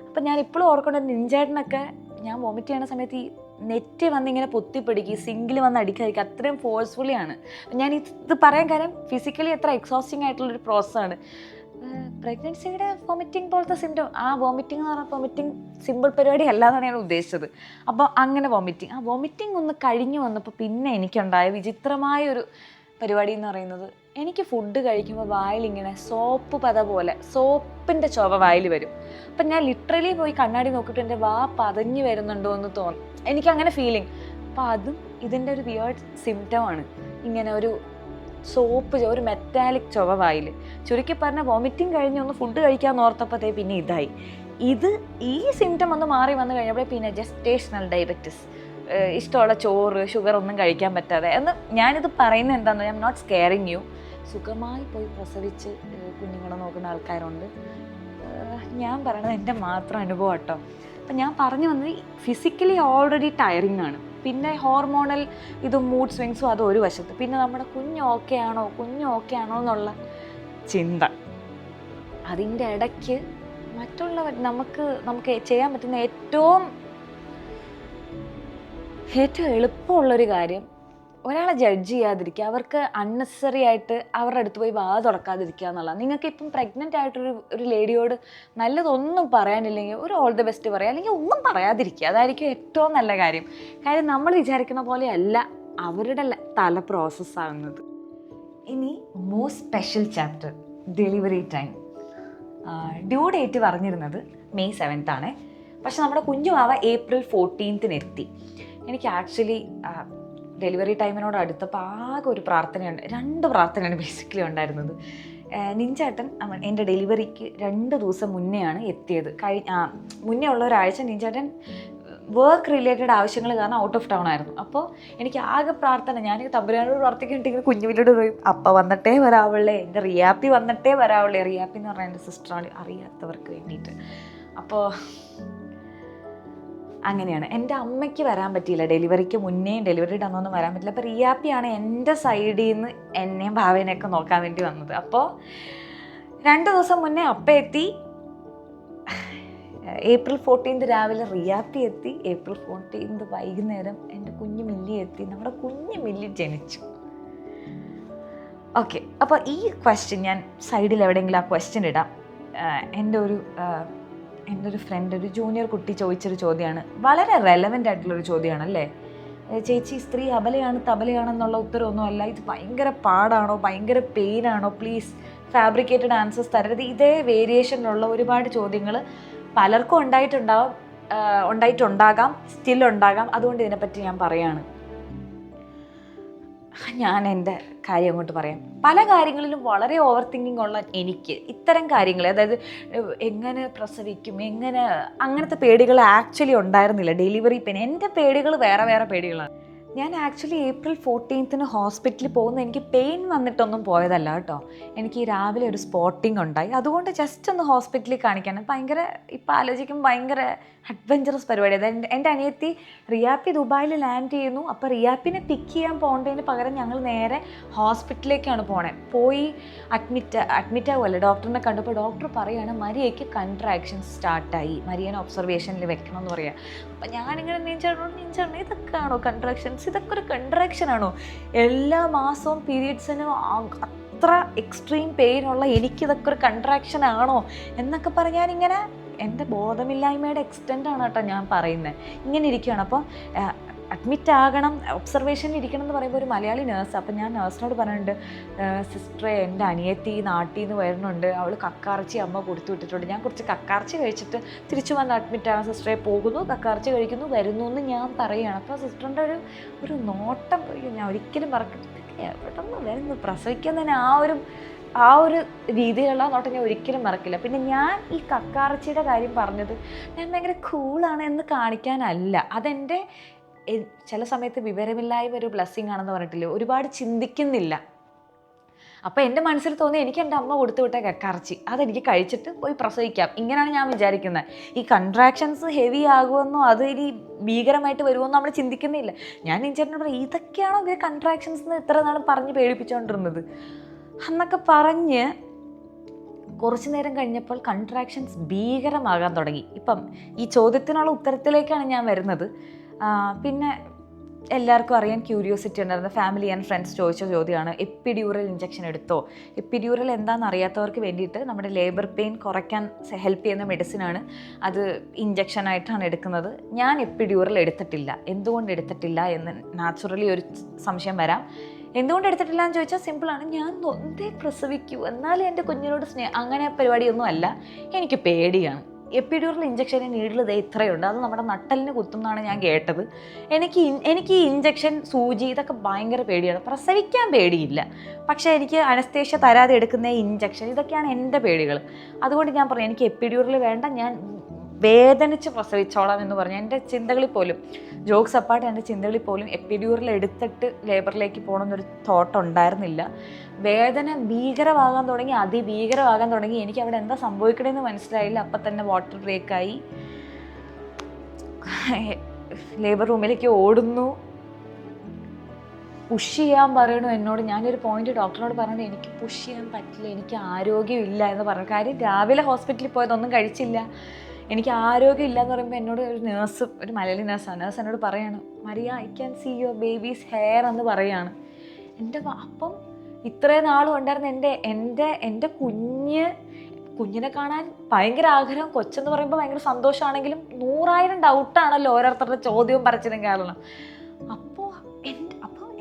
അപ്പം ഞാൻ ഇപ്പോഴും ഓർക്കേണ്ട, നിഞ്ചേട്ടനൊക്കെ ഞാൻ വോമിറ്റ് ചെയ്യുന്ന സമയത്ത് ഈ നെറ്റ് വന്നിങ്ങനെ പൊത്തിപ്പിടിക്കുക, സിങ്കിൽ വന്ന് അടിക്കാതിരിക്കുക, അത്രയും ഫോഴ്സ്ഫുള്ളിയാണ്. ഞാൻ ഇത് പറയാൻ കാര്യം ഫിസിക്കലി എത്ര എക്സോസ്റ്റിംഗ് ആയിട്ടുള്ളൊരു പ്രോസസ്സാണ്. പ്രഗ്നൻസിയുടെ വോമിറ്റിംഗ് പോലത്തെ സിംറ്റം, ആ വോമിറ്റിംഗ് എന്ന് പറഞ്ഞാൽ വോമിറ്റിംഗ് സിമ്പിൾ പരിപാടി അല്ല എന്നാണ് ഞാൻ ഉദ്ദേശിച്ചത്. അപ്പോൾ അങ്ങനെ വോമിറ്റിംഗ്, ആ വോമിറ്റിംഗ് ഒന്ന് കഴിഞ്ഞു വന്നപ്പോൾ പിന്നെ എനിക്കുണ്ടായ വിചിത്രമായൊരു പരിപാടി എന്ന് പറയുന്നത്, എനിക്ക് ഫുഡ് കഴിക്കുമ്പോൾ വായിലിങ്ങനെ സോപ്പ് പത പോലെ സോപ്പിൻ്റെ ചുവ വായിൽ വരും. അപ്പം ഞാൻ ലിറ്ററലി പോയി കണ്ണാടി നോക്കിയിട്ട് എൻ്റെ വാ പതഞ്ഞു വരുന്നുണ്ടോ എന്ന് തോന്നും, എനിക്കങ്ങനെ ഫീലിംഗ്. അപ്പോൾ അതും ഇതിൻ്റെ ഒരു വിയേർഡ് സിംറ്റമാണ്. ഇങ്ങനെ ഒരു ഒരു മെറ്റാലിക് ചുവ വായിൽ. ചുരുക്കി പറഞ്ഞാൽ വോമിറ്റിംഗ് കഴിഞ്ഞ് ഒന്ന് ഫുഡ് കഴിക്കാമെന്ന് ഓർത്തപ്പോഴത്തേ പിന്നെ ഇതായി. ഈ സിംറ്റം ഒന്ന് മാറി വന്നു കഴിഞ്ഞപ്പോഴേ പിന്നെ ജസ്റ്റേഷണൽ ഡയബറ്റിസ്, ഇഷ്ടമുള്ള ചോറ് ഷുഗർ ഒന്നും കഴിക്കാൻ പറ്റാതെ എന്ന്. ഞാനിത് പറയുന്നത് എന്താണെന്ന്, I am not scaring U. സുഖമായി പോയി പ്രസവിച്ച് കുഞ്ഞുങ്ങളെ നോക്കുന്ന ആൾക്കാരുണ്ട്. ഞാൻ പറയണത് എൻ്റെ മാത്രം അനുഭവം കേട്ടോ. അപ്പം ഞാൻ പറഞ്ഞു വന്നത് ഫിസിക്കലി ഓൾറെഡി ടയറിങ് ആണ്, പിന്നെ ഹോർമോണൽ ഇതും മൂഡ് സ്വിങ്സും അത് ഒരു വശത്ത്, പിന്നെ നമ്മുടെ കുഞ്ഞ് ഓക്കെ ആണോ എന്നുള്ള ചിന്ത. അതിൻ്റെ ഇടയ്ക്ക് മറ്റുള്ളവർ നമുക്ക് ചെയ്യാൻ പറ്റുന്ന ഏറ്റവും എളുപ്പമുള്ളൊരു കാര്യം ഒരാളെ ജഡ്ജ് ചെയ്യാതിരിക്കുക, അവർക്ക് അൺനെസസറി ആയിട്ട് അവരുടെ അടുത്ത് പോയി വാ തുറക്കാതിരിക്കുക എന്നുള്ളതാണ്. നിങ്ങൾക്ക് ഇപ്പം പ്രഗ്നൻ്റ് ആയിട്ടൊരു ലേഡിയോട് നല്ലതൊന്നും പറയാനില്ലെങ്കിൽ ഒരു ഓൾ ദ ബെസ്റ്റ് പറയുക, അല്ലെങ്കിൽ ഒന്നും പറയാതിരിക്കുക. അതായിരിക്കും ഏറ്റവും നല്ല കാര്യം. കാര്യം നമ്മൾ വിചാരിക്കുന്ന പോലെയല്ല അവരുടെ തല പ്രോസസ്സാകുന്നത്. ഇനി most special chapter, delivery time. Due date പറഞ്ഞിരുന്നത് May 7th ആണ്. പക്ഷെ നമ്മുടെ കുഞ്ഞു വാവ April 14th എത്തി. എനിക്ക് ആക്ച്വലി ഡെലിവറി ടൈമിനോട് അടുത്തപ്പോൾ ആകെ ഒരു പ്രാർത്ഥനയുണ്ട്, 2 പ്രാർത്ഥനയാണ് ബേസിക്കലി ഉണ്ടായിരുന്നത്. നിഞ്ചേട്ടൻ എൻ്റെ ഡെലിവറിക്ക് 2 ദിവസം മുന്നെയാണ് എത്തിയത്. മുന്നേ ഉള്ള ഒരാഴ്ച നിഞ്ചേട്ടൻ വർക്ക് റിലേറ്റഡ് ആവശ്യങ്ങൾ കാരണം ഔട്ട് ഓഫ് ടൗൺ ആയിരുന്നു. അപ്പോൾ എനിക്ക് ആകെ പ്രാർത്ഥന, ഞാൻ തമ്പുരാനോട് പ്രാർത്ഥിക്കുന്നുണ്ടെങ്കിൽ കുഞ്ഞുവിനോട് പറയും അപ്പ വന്നിട്ടേ വരാവുള്ളേ, എൻ്റെ റിയാപ്പി വന്നിട്ടേ വരാവുള്ളേ. റിയാപ്പി എന്ന് പറഞ്ഞാൽ എൻ്റെ സിസ്റ്ററാണ്, അറിയാത്തവർക്ക് വേണ്ടിയിട്ട്. അപ്പോൾ അങ്ങനെയാണ്. എൻ്റെ അമ്മയ്ക്ക് വരാൻ പറ്റിയില്ല, ഡെലിവറിക്ക് മുന്നേയും ഡെലിവറി അന്നൊന്നും വരാൻ പറ്റില്ല. അപ്പോൾ റിയാപ്പിയാണ് എൻ്റെ സൈഡിൽ നിന്ന് എന്നെയും ഭാവേനെയൊക്കെ നോക്കാൻ വേണ്ടി വന്നത്. അപ്പോൾ 2 ദിവസം മുന്നേ അപ്പ എത്തി. April 14th രാവിലെ റിയാപ്പി എത്തി. April 14th വൈകുന്നേരം എൻ്റെ കുഞ്ഞു മില്ലി എത്തി. നമ്മുടെ കുഞ്ഞു മില്ലി ജനിച്ചു. ഓക്കെ, അപ്പോൾ ഈ ക്വസ്റ്റ്യൻ ഞാൻ സൈഡിൽ എവിടെയെങ്കിലും ആ ക്വസ്റ്റ്യൻ ഇടാം. എൻ്റെ ഒരു ഫ്രണ്ട്, ഒരു ജൂനിയർ കുട്ടി ചോദിച്ചൊരു ചോദ്യമാണ്, വളരെ റെലവൻ്റ് ആയിട്ടുള്ളൊരു ചോദ്യമാണ് അല്ലേ. ചേച്ചി, സ്ത്രീ അബലയാണ് തബലയാണെന്നുള്ള ഉത്തരവൊന്നുമല്ല, ഇത് ഭയങ്കര പാടാണോ, ഭയങ്കര പെയിനാണോ, പ്ലീസ് ഫാബ്രിക്കേറ്റഡ് ആൻസേഴ്സ് തരരുത്. ഇതേ വേരിയേഷനിലുള്ള ഒരുപാട് ചോദ്യങ്ങൾ പലർക്കും ഉണ്ടായിട്ടുണ്ടാകാം, സ്റ്റിൽ ഉണ്ടാകാം. അതുകൊണ്ട് ഇതിനെപ്പറ്റി ഞാൻ പറയാണ്. ഞാൻ എൻ്റെ കാര്യം അങ്ങോട്ട് പറയാം. പല കാര്യങ്ങളിലും വളരെ ഓവർ തിങ്കിങ് ഉള്ള എനിക്ക് ഇത്തരം കാര്യങ്ങൾ, അതായത് എങ്ങനെ പ്രസവിക്കും, അങ്ങനത്തെ പേടികൾ ആക്ച്വലി ഉണ്ടായിരുന്നില്ല. ഡെലിവറി പെയിൻ, എൻ്റെ പേടികൾ വേറെ പേടികളാണ്. ഞാൻ ആക്ച്വലി April 14th ഹോസ്പിറ്റലിൽ പോകുന്ന എനിക്ക് പെയിൻ വന്നിട്ടൊന്നും പോയതല്ല കേട്ടോ. എനിക്ക് രാവിലെ ഒരു സ്പോട്ടിങ് ഉണ്ടായി, അതുകൊണ്ട് ജസ്റ്റ് ഒന്ന് ഹോസ്പിറ്റലിൽ കാണിക്കാൻ. ഭയങ്കര ഇപ്പം ആലോചിക്കുമ്പോൾ ഭയങ്കര അഡ്വഞ്ചറസ് പരിപാടി. അതായത് എൻ്റെ അനിയത്തി റിയാപ്പി ദുബായിൽ ലാൻഡ് ചെയ്യുന്നു. അപ്പോൾ റിയാപ്പിനെ പിക്ക് ചെയ്യാൻ പോകേണ്ടതിന് പകരം ഞങ്ങൾ നേരെ ഹോസ്പിറ്റലിലേക്കാണ് പോയി അഡ്മിറ്റ് ആവുമല്ലോ. ഡോക്ടറിനെ കണ്ടപ്പോൾ ഡോക്ടർ പറയുകയാണ് മരിയയ്ക്ക് കൺട്രാക്ഷൻസ് സ്റ്റാർട്ടായി, മരിയനെ ഒബ്സർവേഷനിൽ വെക്കണം എന്ന് പറയുക. അപ്പം ഞാനിങ്ങനെ നീഞ്ചാണോ ഇതൊക്കെയാണോ കൺട്രാക്ഷൻസ്, ഇതൊക്കെ ഒരു കൺട്രാക്ഷനാണോ? എല്ലാ മാസവും പീരീഡ്സിനും അത്ര എക്സ്ട്രീം പെയിനുള്ള എനിക്കിതൊക്കെ ഒരു കൺട്രാക്ഷൻ ആണോ എന്നൊക്കെ പറഞ്ഞാലിങ്ങനെ എൻ്റെ ബോധമില്ലായ്മയുടെ എക്സ്റ്റെൻഡാണ് കേട്ടോ ഞാൻ പറയുന്നത്. ഇങ്ങനെ ഇരിക്കുകയാണ്. അപ്പോൾ അഡ്മിറ്റ് ആകണം, ഒബ്സർവേഷനിൽ ഇരിക്കണം എന്ന് പറയുമ്പോൾ ഒരു മലയാളി നേഴ്സ്. അപ്പം ഞാൻ നേഴ്സിനോട് പറയുന്നുണ്ട്, സിസ്റ്ററെ എൻ്റെ അനിയത്തി നാട്ടിൽ നിന്ന് വരുന്നുണ്ട്, അവൾ കക്കാർച്ചി അമ്മ കൊടുത്തു വിട്ടിട്ടുണ്ട്, ഞാൻ കുറച്ച് കക്കാർച്ചി കഴിച്ചിട്ട് തിരിച്ചു വന്ന് അഡ്മിറ്റ് ആകാൻ സിസ്റ്ററെ പോകുന്നു, കക്കാർച്ചി കഴിക്കുന്നു, വരുന്നു എന്ന് ഞാൻ പറയുകയാണ്. അപ്പോൾ സിസ്റ്ററിൻ്റെ ഒരു നോട്ടം ഞാൻ ഒരിക്കലും മറക്കില്ല. എവിടെന്ന് വരുന്നു പ്രസവിക്കുന്നതിന് ആ ഒരു രീതിയിലുള്ള നോട്ടം ഞാൻ ഒരിക്കലും മറക്കില്ല. പിന്നെ ഞാൻ ഈ കക്കാർച്ചിയുടെ കാര്യം പറഞ്ഞത് ഞാൻ ഭയങ്കര കൂളാണ് എന്ന് കാണിക്കാനല്ല. അതെൻ്റെ ചില സമയത്ത് വിവരമില്ലായ്മ ഒരു ബ്ലെസ്സിങ് ആണെന്ന് പറഞ്ഞിട്ടില്ലേ, ഒരുപാട് ചിന്തിക്കുന്നില്ല. അപ്പോൾ എൻ്റെ മനസ്സിൽ തോന്നി എനിക്ക് എൻ്റെ അമ്മ കൊടുത്തു വിട്ട കക്കാർച്ചി അതെനിക്ക് കഴിച്ചിട്ട് പോയി പ്രസവിക്കാം, ഇങ്ങനെയാണ് ഞാൻ വിചാരിക്കുന്നത്. ഈ കൺട്രാക്ഷൻസ് ഹെവി ആകുമെന്നോ അത് ഇനി ഭീകരമായിട്ട് വരുമെന്നോ നമ്മൾ ചിന്തിക്കുന്നില്ല. ഞാൻ ചേട്ടനോട് പറയും, ഇതൊക്കെയാണോ ഇങ്ങനെ കൺട്രാക്ഷൻസ് എന്ന് ഇത്ര നാളും പറഞ്ഞ് പേടിപ്പിച്ചുകൊണ്ടിരുന്നത് എന്നൊക്കെ പറഞ്ഞ് കുറച്ച് നേരം കഴിഞ്ഞപ്പോൾ കൺട്രാക്ഷൻസ് ഭീകരമാകാൻ തുടങ്ങി. ഇപ്പം ഈ ചോദ്യത്തിനുള്ള ഉത്തരത്തിലേക്കാണ് ഞാൻ വരുന്നത്. പിന്നെ എല്ലാവർക്കും അറിയാൻ ക്യൂരിയോസിറ്റി ഉണ്ടായിരുന്ന ഫാമിലി ആൻഡ് ഫ്രണ്ട്സ് ചോദിച്ച ചോദ്യമാണ്, എപ്പിഡ്യൂറൽ ഇഞ്ചക്ഷൻ എടുത്തോ? എപ്പിഡ്യൂറൽ എന്താണെന്ന് അറിയാത്തവർക്ക് വേണ്ടിയിട്ട് നമ്മുടെ ലേബർ പെയിൻ കുറയ്ക്കാൻ ഹെൽപ്പ് ചെയ്യുന്ന മെഡിസിനാണ്. അത് ഇഞ്ചക്ഷനായിട്ടാണ് എടുക്കുന്നത്. ഞാൻ എപ്പിഡ്യൂറൽ എടുത്തിട്ടില്ല. എന്തുകൊണ്ട് എടുത്തിട്ടില്ല എന്ന് നാച്ചുറലി ഒരു സംശയം വരാം. എന്തുകൊണ്ട് എടുത്തിട്ടില്ല എന്ന് ചോദിച്ചാൽ സിമ്പിളാണ്, ഞാൻ നൊന്തേ പ്രസവിക്കൂ എന്നാലും എൻ്റെ കുഞ്ഞിനോട് അങ്ങനെ പരിപാടിയൊന്നും അല്ല, എനിക്ക് പേടിയാണ്. എപ്പിഡ്യൂറൽ ഇഞ്ചക്ഷന് നീഡിൽ ഇത്രയുണ്ട്, അത് നമ്മുടെ നട്ടലിന് കുത്തും എന്നാണ് ഞാൻ കേട്ടത്. എനിക്ക് ഈ ഇഞ്ചക്ഷൻ, സൂചി ഇതൊക്കെ ഭയങ്കര പേടിയാണ്. പ്രസവിക്കാൻ പേടിയില്ല, പക്ഷേ എനിക്ക് അനസ്തേഷ്യ തരാതെ എടുക്കുന്ന ഇഞ്ചക്ഷൻ, ഇതൊക്കെയാണ് എൻ്റെ പേടികൾ. അതുകൊണ്ട് ഞാൻ പറഞ്ഞു എനിക്ക് എപ്പിഡ്യൂറൽ വേണ്ട, ഞാൻ വേദനിച്ച് പ്രസവിച്ചോളാം എന്ന് പറഞ്ഞു. എൻ്റെ ചിന്തകളിൽ പോലും, ജോക്സ് അപ്പാർട്ട്, എൻ്റെ ചിന്തകളിൽ പോലും എപ്പിഡ്യൂറൽ എടുത്തിട്ട് ലേബറിലേക്ക് പോകണമെന്നൊരു തോട്ട് ഉണ്ടായിരുന്നില്ല. വേദന ഭീകരമാകാൻ തുടങ്ങി, അതിഭീകരമാകാൻ തുടങ്ങി. എനിക്ക് അവിടെ എന്താ സംഭവിക്കണമെന്ന് മനസ്സിലായില്ല. അപ്പം തന്നെ വാട്ടർ ബ്രേക്കായി, ലേബർ റൂമിലേക്ക് ഓടുന്നു, പുഷ് ചെയ്യാൻ പറയണു എന്നോട്. ഞാനൊരു പോയിന്റ് ഡോക്ടറിനോട് പറഞ്ഞത് എനിക്ക് പുഷ് ചെയ്യാൻ പറ്റില്ല, എനിക്ക് ആരോഗ്യമില്ല എന്ന് പറഞ്ഞു. കാര്യം രാവിലെ ഹോസ്പിറ്റലിൽ പോയതൊന്നും കഴിച്ചില്ല, എനിക്ക് ആരോഗ്യം ഇല്ലയെന്ന് പറയുമ്പോൾ എന്നോട് ഒരു നേഴ്സ്, ഒരു മലയാളി നേഴ്സാണ്, നേഴ്സ് എന്നോട് പറയാണ്, Maria I can see your baby's hair എന്ന് പറയുകയാണ്. അപ്പം ഇത്രയും നാളും ഉണ്ടായിരുന്ന എൻ്റെ കുഞ്ഞിനെ കാണാൻ ഭയങ്കര ആഗ്രഹം, കൊച്ചെന്ന് പറയുമ്പോൾ ഭയങ്കര സന്തോഷമാണെങ്കിലും 100,000 ഡൗട്ടാണല്ലോ ഓരോരുത്തരുടെ ചോദ്യവും പറച്ചിലും കാരണം. അപ്പോൾ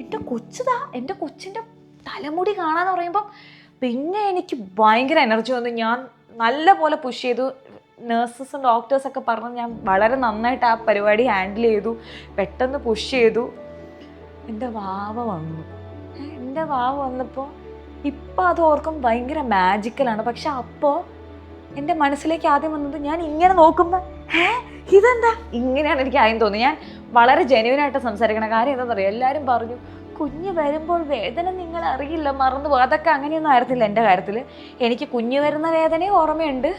എൻ്റെ കൊച്ചിൻ്റെ തലമുടി കാണാന്ന് പറയുമ്പം പിന്നെ എനിക്ക് ഭയങ്കര എനർജി വന്നു. ഞാൻ നല്ല പോലെ പുഷ് ചെയ്തു. നേഴ്സസും ഡോക്ടേഴ്സൊക്കെ പറഞ്ഞ് ഞാൻ വളരെ നന്നായിട്ട് ആ പരിപാടി ഹാൻഡിൽ ചെയ്തു, പെട്ടെന്ന് പുഷ് ചെയ്തു. എൻ്റെ വാവ വന്നപ്പോൾ ഇപ്പം അത് ഓർക്കും ഭയങ്കര മാജിക്കലാണ്. പക്ഷെ അപ്പോൾ എൻ്റെ മനസ്സിലേക്ക് ആദ്യം വന്നത്, ഞാൻ ഇങ്ങനെ നോക്കുമ്പോൾ ഇതെന്താ ഇങ്ങനെയാണ് എനിക്ക് ആദ്യം തോന്നി. ഞാൻ വളരെ ജെന്യുവനായിട്ട് സംസാരിക്കണം. കാര്യം എന്താണെന്ന് അറിയാം, എല്ലാവരും പറഞ്ഞു കുഞ്ഞ് വരുമ്പോൾ വേദന നിങ്ങൾ അറിയില്ല, മറന്നു പോകും. അതൊക്കെ അങ്ങനെയൊന്നും ആയിരുന്നില്ല എൻ്റെ കാര്യത്തിൽ. എനിക്ക് കുഞ്ഞ് വരുന്ന വേദനയും ഓർമ്മയുണ്ട്.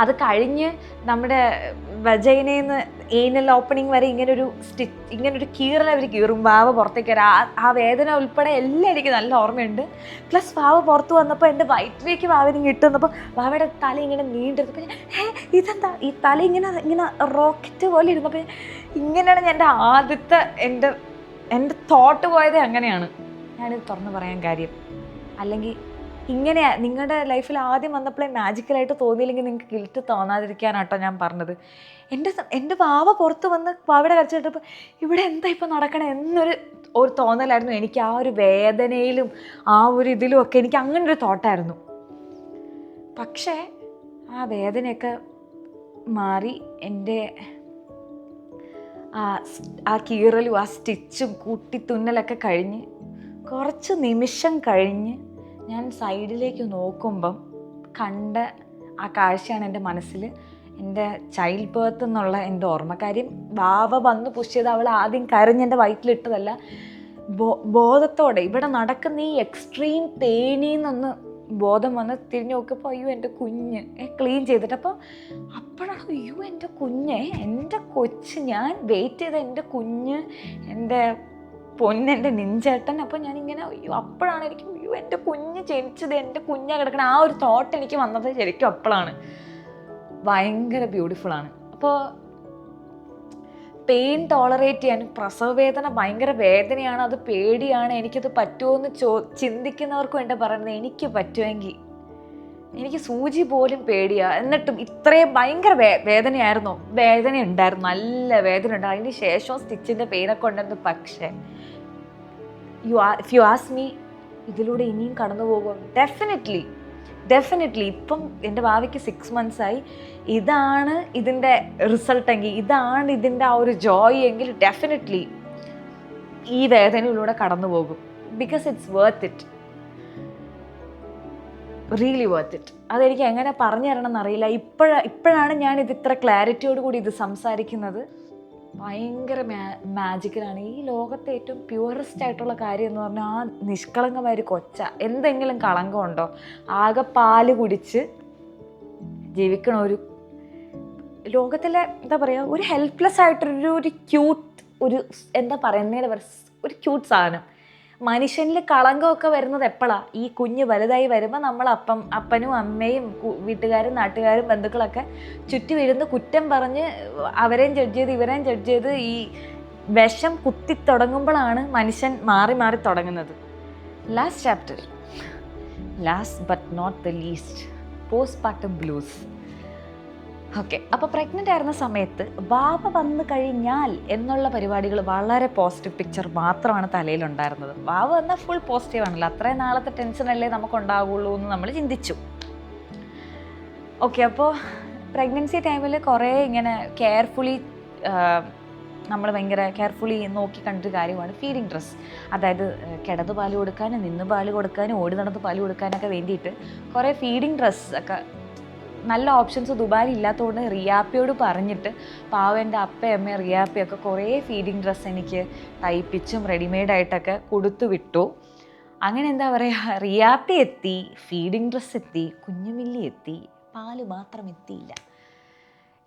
അത് കഴിഞ്ഞ് നമ്മുടെ വജൈനയിൽ നിന്ന് ഏനൽ ഓപ്പണിങ് വരെ ഇങ്ങനൊരു കീറൽ അവർ കീറും, വാവ പുറത്തേക്ക് വരാം. ആ വേദന ഉൾപ്പെടെ എല്ലാം എനിക്ക് നല്ല ഓർമ്മയുണ്ട്. പ്ലസ് വാവ പുറത്ത് വന്നപ്പോൾ എൻ്റെ വയറ്റിലേക്ക് വാവിന് ഇട്ടുവന്നപ്പോൾ വാവയുടെ തല ഇങ്ങനെ നീണ്ടിരുന്നപ്പോൾ ഇതെന്താ ഈ തല ഇങ്ങനെ റോക്കറ്റ് പോലെ ഇരുന്നപ്പോൾ ഇങ്ങനെയാണ് എൻ്റെ ആദ്യത്തെ എൻ്റെ തോട്ട് പോയത്. അങ്ങനെയാണ് ഞാനിത് തുറന്ന് പറയാൻ കാര്യം. അല്ലെങ്കിൽ ഇങ്ങനെയാണ് നിങ്ങളുടെ ലൈഫിൽ ആദ്യം വന്നപ്പോഴേ മാജിക്കലായിട്ട് തോന്നിയില്ലെങ്കിൽ നിങ്ങൾക്ക് ഗിൽറ്റ് തോന്നാതിരിക്കാനാട്ടോ ഞാൻ പറഞ്ഞത്. എൻ്റെ വാവ പുറത്ത് വന്ന് വാവയുടെ കരച്ചിട്ടപ്പോൾ ഇവിടെ എന്താ ഇപ്പം നടക്കണേ എന്നൊരു തോന്നലായിരുന്നു എനിക്ക്. ആ ഒരു വേദനയിലും ആ ഒരു ഇതിലും ഒക്കെ എനിക്ക് അങ്ങനൊരു തോട്ടായിരുന്നു. പക്ഷേ ആ വേദനയൊക്കെ മാറി എൻ്റെ ആ കീറലും ആ സ്റ്റിച്ചും കൂട്ടിത്തുന്നലൊക്കെ കഴിഞ്ഞ് കുറച്ച് നിമിഷം കഴിഞ്ഞ് ഞാൻ സൈഡിലേക്ക് നോക്കുമ്പം കണ്ട ആ കാഴ്ചയാണ് എൻ്റെ മനസ്സിൽ എൻ്റെ ചൈൽഡ് ബർത്ത് എന്നുള്ള എൻ്റെ ഓർമ്മ. കാര്യം വാവ വന്ന് പുഷ് ചെയ്ത് അവൾ ആദ്യം കരഞ്ഞെൻ്റെ വയറ്റിലിട്ടതല്ല, ബോധത്തോടെ ഇവിടെ നടക്കുന്ന ഈ എക്സ്ട്രീം പെയിനിൽ നിന്നൊന്ന് ബോധം വന്ന് തിരിഞ്ഞു നോക്കിയപ്പോൾ അയ്യോ എൻ്റെ കുഞ്ഞ് ക്ലീൻ ചെയ്തിട്ട്. അപ്പോഴാണ് അയ്യോ എൻ്റെ കൊച്ച്, ഞാൻ വെയിറ്റ് ചെയ്ത എൻ്റെ കുഞ്ഞ്, എൻ്റെ പൊന്നെൻ്റെ നെഞ്ചേട്ടൻ. അപ്പോൾ ഞാനിങ്ങനെ അയ്യോ, അപ്പോഴാണ് എനിക്ക് അയ്യോ എൻ്റെ കുഞ്ഞ് ജനിച്ചത്, എൻ്റെ കുഞ്ഞാ കിടക്കണം, ആ ഒരു തോട്ട് എനിക്ക് വന്നത് ശരിക്കും അപ്പോഴാണ്. ഭയങ്കര ബ്യൂട്ടിഫുള്ളാണ്. അപ്പോൾ പെയിൻ ടോളറേറ്റ് ചെയ്യാനും, പ്രസവ വേദന ഭയങ്കര വേദനയാണ്, അത് പേടിയാണ്, എനിക്കത് പറ്റുമോ എന്ന് ചിന്തിക്കുന്നവർക്കും എൻ്റെ പറയുന്നത്, എനിക്ക് പറ്റുമെങ്കിൽ എനിക്ക് സൂചി പോലും പേടിയാണ്, എന്നിട്ടും ഇത്രയും ഭയങ്കര വേദനയായിരുന്നു. വേദന ഉണ്ടായിരുന്നു, നല്ല വേദന ഉണ്ട്. അതിന് ശേഷം സ്റ്റിച്ചിൻ്റെ പെയിനൊക്കെ ഉണ്ടായിരുന്നു. പക്ഷേ ഇഫ് യു ആസ്ക് മീ, ഇതിലൂടെ ഇനിയും കടന്നു പോകും ഡെഫിനറ്റ്ലി. ഇപ്പം എൻ്റെ ഭാവിക്ക് 6 months ആയി. ഇതാണ് ഇതിൻ്റെ റിസൾട്ടെങ്കിൽ, ഇതാണ് ഇതിൻ്റെ ആ ഒരു ജോയ് എങ്കിൽ ഡെഫിനറ്റ്ലി ഈ വേദനയിലൂടെ കടന്നു പോകും. Because it's worth it, really worth it. അതെനിക്ക് എങ്ങനെ പറഞ്ഞു തരണം എന്നറിയില്ല. ഇപ്പോഴാണ് ഞാനിത് ഇത്ര ക്ലാരിറ്റിയോട് കൂടി ഇത് സംസാരിക്കുന്നത്. ഭയങ്കര മാജിക്കലാണ്. ഈ ലോകത്തെ ഏറ്റവും പ്യുവറസ്റ്റ് ആയിട്ടുള്ള കാര്യം എന്ന് പറഞ്ഞാൽ ആ നിഷ്കളങ്കമായൊരു കൊച്ച. എന്തെങ്കിലും കളങ്കമുണ്ടോ? ആകെ പാല് കുടിച്ച് ജീവിക്കണ ഒരു ലോകത്തിലെ എന്താ പറയുക, ഒരു ഹെൽപ്ലെസ് ആയിട്ടൊരു ക്യൂട്ട്, എന്താ പറയുന്നതിന് ഒരു ക്യൂട്ട് സാധനം. മനുഷ്യനിൽ കളങ്കമൊക്കെ വരുന്നത് എപ്പോഴാണ്? ഈ കുഞ്ഞ് വലുതായി വരുമ്പോൾ നമ്മൾ അപ്പനും അമ്മയും വീട്ടുകാരും നാട്ടുകാരും ബന്ധുക്കളൊക്കെ ചുറ്റി വരുന്ന കുറ്റം പറഞ്ഞ് അവരെയും ജഡ്ജ് ചെയ്ത് ഇവരെയും ജഡ്ജ് ചെയ്ത് ഈ വിഷം കുത്തി തുടങ്ങുമ്പോഴാണ് മനുഷ്യൻ മാറി തുടങ്ങുന്നത്. Last chapter, last but not the least, postpartum blues. Okay, അപ്പോൾ പ്രഗ്നൻ്റ് ആയിരുന്ന സമയത്ത് വാവ വന്നു കഴിഞ്ഞാൽ എന്നുള്ള പരിപാടികൾ വളരെ പോസിറ്റീവ് പിക്ചർ മാത്രമാണ് തലയിലുണ്ടായിരുന്നത്. വാവ വന്നാൽ ഫുൾ പോസിറ്റീവ് ആണല്ലോ, അത്രയും നാളത്തെ ടെൻഷനല്ലേ നമുക്കുണ്ടാവുള്ളൂ എന്ന് നമ്മൾ ചിന്തിച്ചു. ഓക്കെ, അപ്പോൾ പ്രഗ്നൻസി ടൈമിൽ കുറേ ഇങ്ങനെ നമ്മൾ ഭയങ്കര കെയർഫുള്ളി നോക്കി കണ്ടൊരു കാര്യമാണ് ഫീഡിങ് ഡ്രസ്സ്. അതായത് കിടന്ന് പാല് കൊടുക്കാനും നിന്ന് പാല് കൊടുക്കാനും ഓടി നടന്ന് പാല് കൊടുക്കാനൊക്കെ വേണ്ടിയിട്ട് കുറേ ഫീഡിങ് ഡ്രസ്സ് ഒക്കെ നല്ല ഓപ്ഷൻസ് ദുബായിൽ ഇല്ലാത്തതുകൊണ്ട് റിയാപ്പിയോട് പറഞ്ഞിട്ട് പാവൻ്റെ അപ്പയും അമ്മയും റിയാപ്പിയൊക്കെ കുറേ ഫീഡിങ് ഡ്രസ്സ് എനിക്ക് തയ്പ്പിച്ചും റെഡിമെയ്ഡായിട്ടൊക്കെ കൊടുത്തു വിട്ടു. അങ്ങനെ എന്താ പറയുക, റിയാപ്പി എത്തി, ഫീഡിങ് ഡ്രസ്സ് എത്തി, കുഞ്ഞുമില്ലി എത്തി, പാല് മാത്രം എത്തിയില്ല.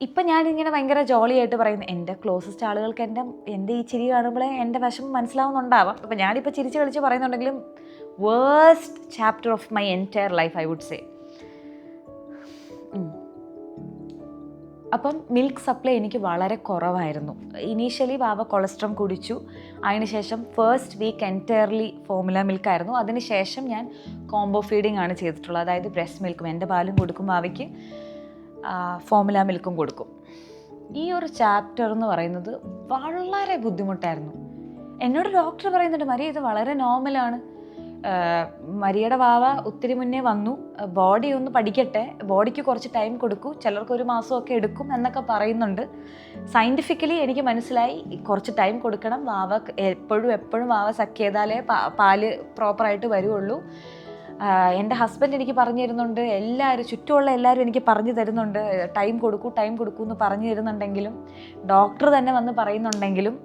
ഇപ്പം ഞാനിങ്ങനെ ഭയങ്കര ജോളിയായിട്ട് പറയുന്നു. എൻ്റെ ക്ലോസസ്റ്റ് ആളുകൾക്ക് എൻ്റെ ഈ ചിരി കാണുമ്പോഴേ എൻ്റെ വിഷമം മനസ്സിലാവുന്നുണ്ടാവാം. അപ്പം ഞാനിപ്പോൾ ചിരിച്ച് കളിച്ച് പറയുന്നുണ്ടെങ്കിലും worst chapter of my entire life I would say. അപ്പം മിൽക്ക് സപ്ലൈ എനിക്ക് വളരെ കുറവായിരുന്നു. ഇനീഷ്യലി വാവ കൊളസ്ട്രം കുടിച്ചു. അതിനുശേഷം ഫസ്റ്റ് വീക്ക് എൻറ്റയർലി ഫോമുല മിൽക്കായിരുന്നു. അതിനുശേഷം ഞാൻ കോംബോ ഫീഡിങ് ആണ് ചെയ്തിട്ടുള്ളത്. അതായത് ബ്രസ്റ്റ് മിൽക്കും എൻ്റെ പാലും കൊടുക്കും, വാവയ്ക്ക് ഫോമുല മിൽക്കും കൊടുക്കും. ഈ ഒരു ചാപ്റ്റർ എന്ന് പറയുന്നത് വളരെ ബുദ്ധിമുട്ടായിരുന്നു. എന്നോട് ഡോക്ടർ പറയുന്നുണ്ട്, മരിയ ഇത് വളരെ നോർമലാണ്, മരിയയുടെ വാവ ഒത്തിരി മുന്നേ വന്നു, ബോഡി ഒന്ന് പഠിക്കട്ടെ, ബോഡിക്ക് കുറച്ച് ടൈം കൊടുക്കൂ, ചിലർക്ക് 1 മാസമൊക്കെ എടുക്കും എന്നൊക്കെ പറയുന്നുണ്ട്. സയൻറ്റിഫിക്കലി എനിക്ക് മനസ്സിലായി കുറച്ച് ടൈം കൊടുക്കണം, വാവ എപ്പോഴും വാവ സക്ക് ചെയ്താലേ പാല് പ്രോപ്പറായിട്ട് വരുള്ളൂ. എൻ്റെ ഹസ്ബൻഡ് എനിക്ക് പറഞ്ഞു തരുന്നുണ്ട്, ചുറ്റുമുള്ള എല്ലാവരും എനിക്ക് പറഞ്ഞു തരുന്നുണ്ട് ടൈം കൊടുക്കൂ എന്ന് പറഞ്ഞു തരുന്നുണ്ടെങ്കിലും ഡോക്ടർ തന്നെ വന്ന് പറയുന്നുണ്ടെങ്കിലും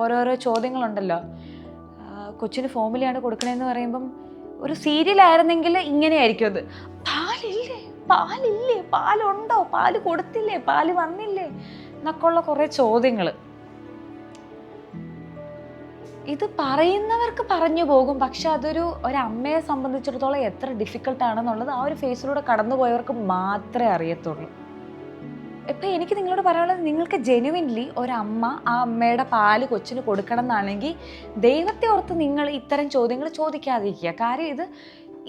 ഓരോരോ ചോദ്യങ്ങളുണ്ടല്ലോ. കൊച്ചിന് ഫോമുലയാണ് കൊടുക്കണമെന്ന് പറയുമ്പം ഒരു സീരിയലായിരുന്നെങ്കിൽ ഇങ്ങനെയായിരിക്കും അത്, പാലില്ലേ, പാലുണ്ടോ, പാല് കൊടുത്തില്ലേ, പാല് വന്നില്ലേ എന്നൊക്കെയുള്ള കുറേ ചോദ്യങ്ങൾ. ഇത് പറയുന്നവർക്ക് പറഞ്ഞു പോകും, പക്ഷെ ഒരമ്മയെ സംബന്ധിച്ചിടത്തോളം എത്ര ഡിഫിക്കൽട്ടാണെന്നുള്ളത് ആ ഒരു ഫേസിലൂടെ കടന്നു പോയവർക്ക് മാത്രമേ അറിയത്തുള്ളൂ. ഇപ്പം എനിക്ക് നിങ്ങളോട് പറയാനുള്ളത്, നിങ്ങൾക്ക് ജെനുവിൻലി ഒരമ്മ ആ അമ്മയുടെ പാല് കൊച്ചിന് കൊടുക്കണം എന്നാണെങ്കിൽ ദൈവത്തെ ഓർത്ത് നിങ്ങൾ ഇത്തരം ചോദ്യങ്ങൾ ചോദിക്കാതിരിക്കുക. കാര്യം ഇത്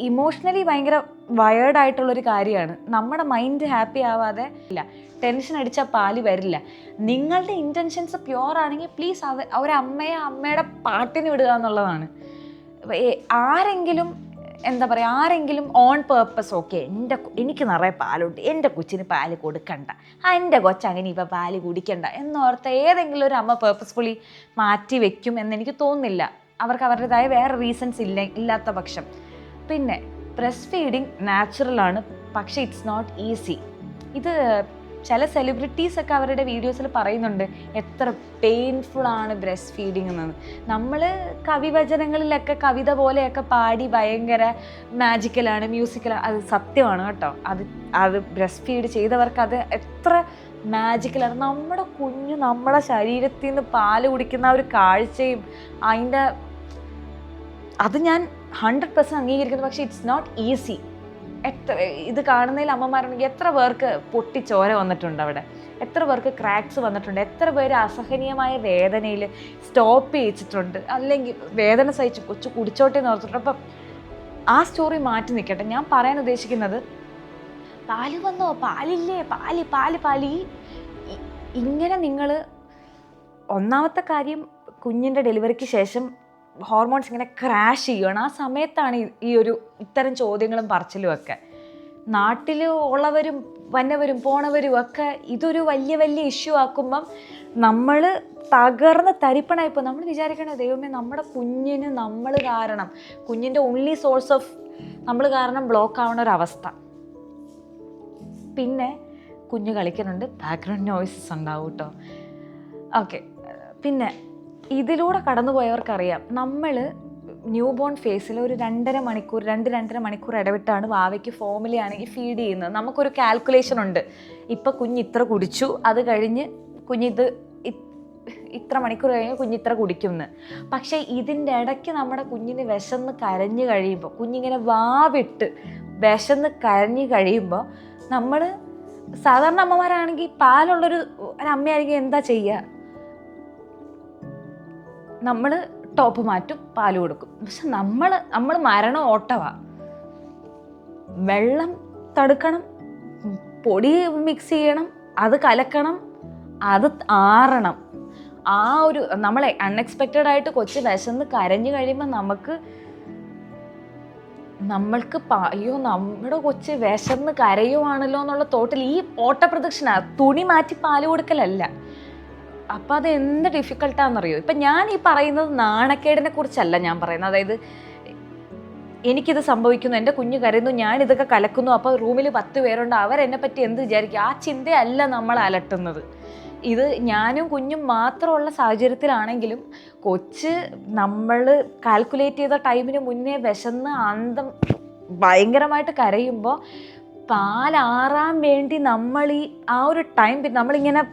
ഇമോഷണലി ഭയങ്കര വയേർഡായിട്ടുള്ളൊരു കാര്യമാണ്. നമ്മുടെ മൈൻഡ് ഹാപ്പി ആവാതെ ഇല്ല, ടെൻഷൻ അടിച്ചാൽ പാല് വരില്ല. നിങ്ങളുടെ ഇൻറ്റൻഷൻസ് പ്യുവർ ആണെങ്കിൽ പ്ലീസ് ഒരമ്മയെ അമ്മയുടെ പാട്ടിന് വിടുക എന്നുള്ളതാണ്. ആരെങ്കിലും ഓൺ പേർപ്പസ് ഓക്കെ എനിക്ക് നിറയെ പാലുണ്ട്, എൻ്റെ കൊച്ചിന് പാല് കൊടുക്കണ്ട, എൻ്റെ കൊച്ചങ്ങനെ ഇപ്പം പാല് കുടിക്കണ്ട എന്നോർത്ത് ഏതെങ്കിലും ഒരു അമ്മ പേർപ്പസ്ഫുള്ളി മാറ്റി വെക്കും എന്നെനിക്ക് തോന്നുന്നില്ല. അവർക്ക് അവരുടേതായ വേറെ റീസൺസ് ഇല്ലാത്ത പക്ഷം. പിന്നെ ബ്രസ്റ്റ് ഫീഡിങ് നാച്ചുറലാണ്, പക്ഷേ ഇറ്റ്സ് നോട്ട് ഈസി. ഇത് ചില സെലിബ്രിറ്റീസൊക്കെ അവരുടെ വീഡിയോസിൽ പറയുന്നുണ്ട് എത്ര പെയിൻഫുള്ളാണ് ബ്രസ്റ്റ് ഫീഡിങ് എന്നത്. നമ്മൾ കവിവചനങ്ങളിലൊക്കെ കവിത പോലെയൊക്കെ പാടി ഭയങ്കര മാജിക്കലാണ്, മ്യൂസിക്കലാണ്, അത് സത്യമാണ് കേട്ടോ. അത് ബ്രസ്റ്റ് ഫീഡ് ചെയ്തവർക്ക് അത് എത്ര മാജിക്കലാണ്. നമ്മുടെ കുഞ്ഞ് നമ്മുടെ ശരീരത്തിൽ നിന്ന് പാല് കുടിക്കുന്ന ഒരു കാഴ്ചയും അത് ഞാൻ 100% അംഗീകരിക്കുന്നു. പക്ഷേ ഇറ്റ്സ് നോട്ട് ഈസി. ഇത് കാണുന്നതിൽ അമ്മമാരുണ്ടെങ്കിൽ എത്ര പേർക്ക് പൊട്ടിച്ചോര വന്നിട്ടുണ്ട്, അവിടെ എത്ര പേർക്ക് ക്രാക്സ് വന്നിട്ടുണ്ട്, എത്ര പേര് അസഹനീയമായ വേദനയിൽ സ്റ്റോപ്പ് ചെയ്യിച്ചിട്ടുണ്ട്, അല്ലെങ്കിൽ വേദന സഹിച്ച് കൊച്ചു കുടിച്ചോട്ടെ എന്ന് ഓർത്തിട്ടുണ്ട്. അപ്പം ആ സ്റ്റോറി മാറ്റി നിൽക്കട്ടെ. ഞാൻ പറയാൻ ഉദ്ദേശിക്കുന്നത്, പാല് വന്നോ, പാലില്ലേ, പാല് ഇങ്ങനെ നിങ്ങൾ ഒന്നാമത്തെ കാര്യം, കുഞ്ഞിൻ്റെ ഡെലിവറിക്ക് ശേഷം ഹോർമോൺസ് ഇങ്ങനെ ക്രാഷ് ചെയ്യുകയാണ്. ആ സമയത്താണ് ഇത്തരം ചോദ്യങ്ങളും പറച്ചിലും ഒക്കെ. നാട്ടിൽ ഉള്ളവരും വന്നവരും പോണവരും ഒക്കെ ഇതൊരു വലിയ ഇഷ്യൂ ആക്കുമ്പം നമ്മൾ തകർന്ന് തരിപ്പണായിപ്പോൾ നമ്മൾ വിചാരിക്കണേ, ദൈവമേ നമ്മുടെ കുഞ്ഞിന് നമ്മൾ കാരണം, കുഞ്ഞിൻ്റെ ഓൺലി സോഴ്സ് ഓഫ് നമ്മൾ കാരണം ബ്ലോക്ക് ആവുന്ന ഒരവസ്ഥ. പിന്നെ കുഞ്ഞ് കളിക്കുന്നുണ്ട്, ബാക്ക്ഗ്രൗണ്ട് നോയ്സസ് ഉണ്ടാവും കേട്ടോ. ഓക്കെ, പിന്നെ ഇതിലൂടെ കടന്നുപോയവർക്കറിയാം, നമ്മൾ ന്യൂ ബോൺ ഫേസിൽ ഒരു 2-2.5 മണിക്കൂർ ഇടവിട്ടാണ് വാവയ്ക്ക് ഫോമുലയാണെങ്കിൽ ഫീഡ് ചെയ്യുന്നത്. നമുക്കൊരു കാൽക്കുലേഷൻ ഉണ്ട്, ഇപ്പം കുഞ്ഞ് ഇത്ര കുടിച്ചു, അത് കഴിഞ്ഞ് കുഞ്ഞിത് ഇത്ര മണിക്കൂർ കഴിഞ്ഞ് കുഞ്ഞിത്ര കുടിക്കുമെന്ന്. പക്ഷേ ഇതിൻ്റെ ഇടയ്ക്ക് നമ്മുടെ കുഞ്ഞിന് വിശന്ന് കരഞ്ഞു കഴിയുമ്പോൾ, കുഞ്ഞിങ്ങനെ വാവിട്ട് വിശന്ന് കരഞ്ഞു കഴിയുമ്പോൾ, നമ്മൾ സാധാരണ അമ്മമാരാണെങ്കിൽ പാലുള്ളൊരു അമ്മയായിരിക്കും എന്താ ചെയ്യുക, നമ്മൾ ടോപ്പ് മാറ്റും, പാല് കൊടുക്കും. പക്ഷെ നമ്മൾ മരണം ഓട്ടവാ. വെള്ളം തടുക്കണം, പൊടി മിക്സ് ചെയ്യണം, അത് കലക്കണം, അത് ആറണം. നമ്മളെ അൺഎക്സ്പെക്റ്റഡ് ആയിട്ട് കൊച്ച് വിശന്ന് കരഞ്ഞു കഴിയുമ്പോൾ നമ്മൾക്ക് അയ്യോ നമ്മുടെ കൊച്ച് വിശന്ന് കരയുവാണല്ലോ എന്നുള്ള തോട്ടിൽ ഈ ഓട്ടപ്രദക്ഷിണ, തുണി മാറ്റി പാല് കൊടുക്കലല്ല. അപ്പം അത് എന്ത് ഡിഫിക്കൽട്ടാണെന്നറിയോ. ഇപ്പം ഞാൻ ഈ പറയുന്നത് നാണക്കേടിനെ കുറിച്ചല്ല ഞാൻ പറയുന്നത്. അതായത് എനിക്കിത് സംഭവിക്കുന്നു, എൻ്റെ കുഞ്ഞ് കരയുന്നു, ഞാനിതൊക്കെ കലക്കുന്നു, അപ്പോൾ റൂമിൽ 10 പേരുണ്ട്, അവരെന്നെ പറ്റി എന്ത് വിചാരിക്കും, ആ ചിന്തയല്ല നമ്മൾ അലട്ടുന്നത്. ഇത് ഞാനും കുഞ്ഞും മാത്രമുള്ള സാഹചര്യത്തിലാണെങ്കിലും കൊച്ച് നമ്മൾ കാൽക്കുലേറ്റ് ചെയ്ത ടൈമിന് മുന്നേ വിശന്ന് ഭയങ്കരമായിട്ട് കരയുമ്പോൾ പാലാറാൻ വേണ്ടി നമ്മൾ ആ ഒരു ടൈം നമ്മളിങ്ങനെ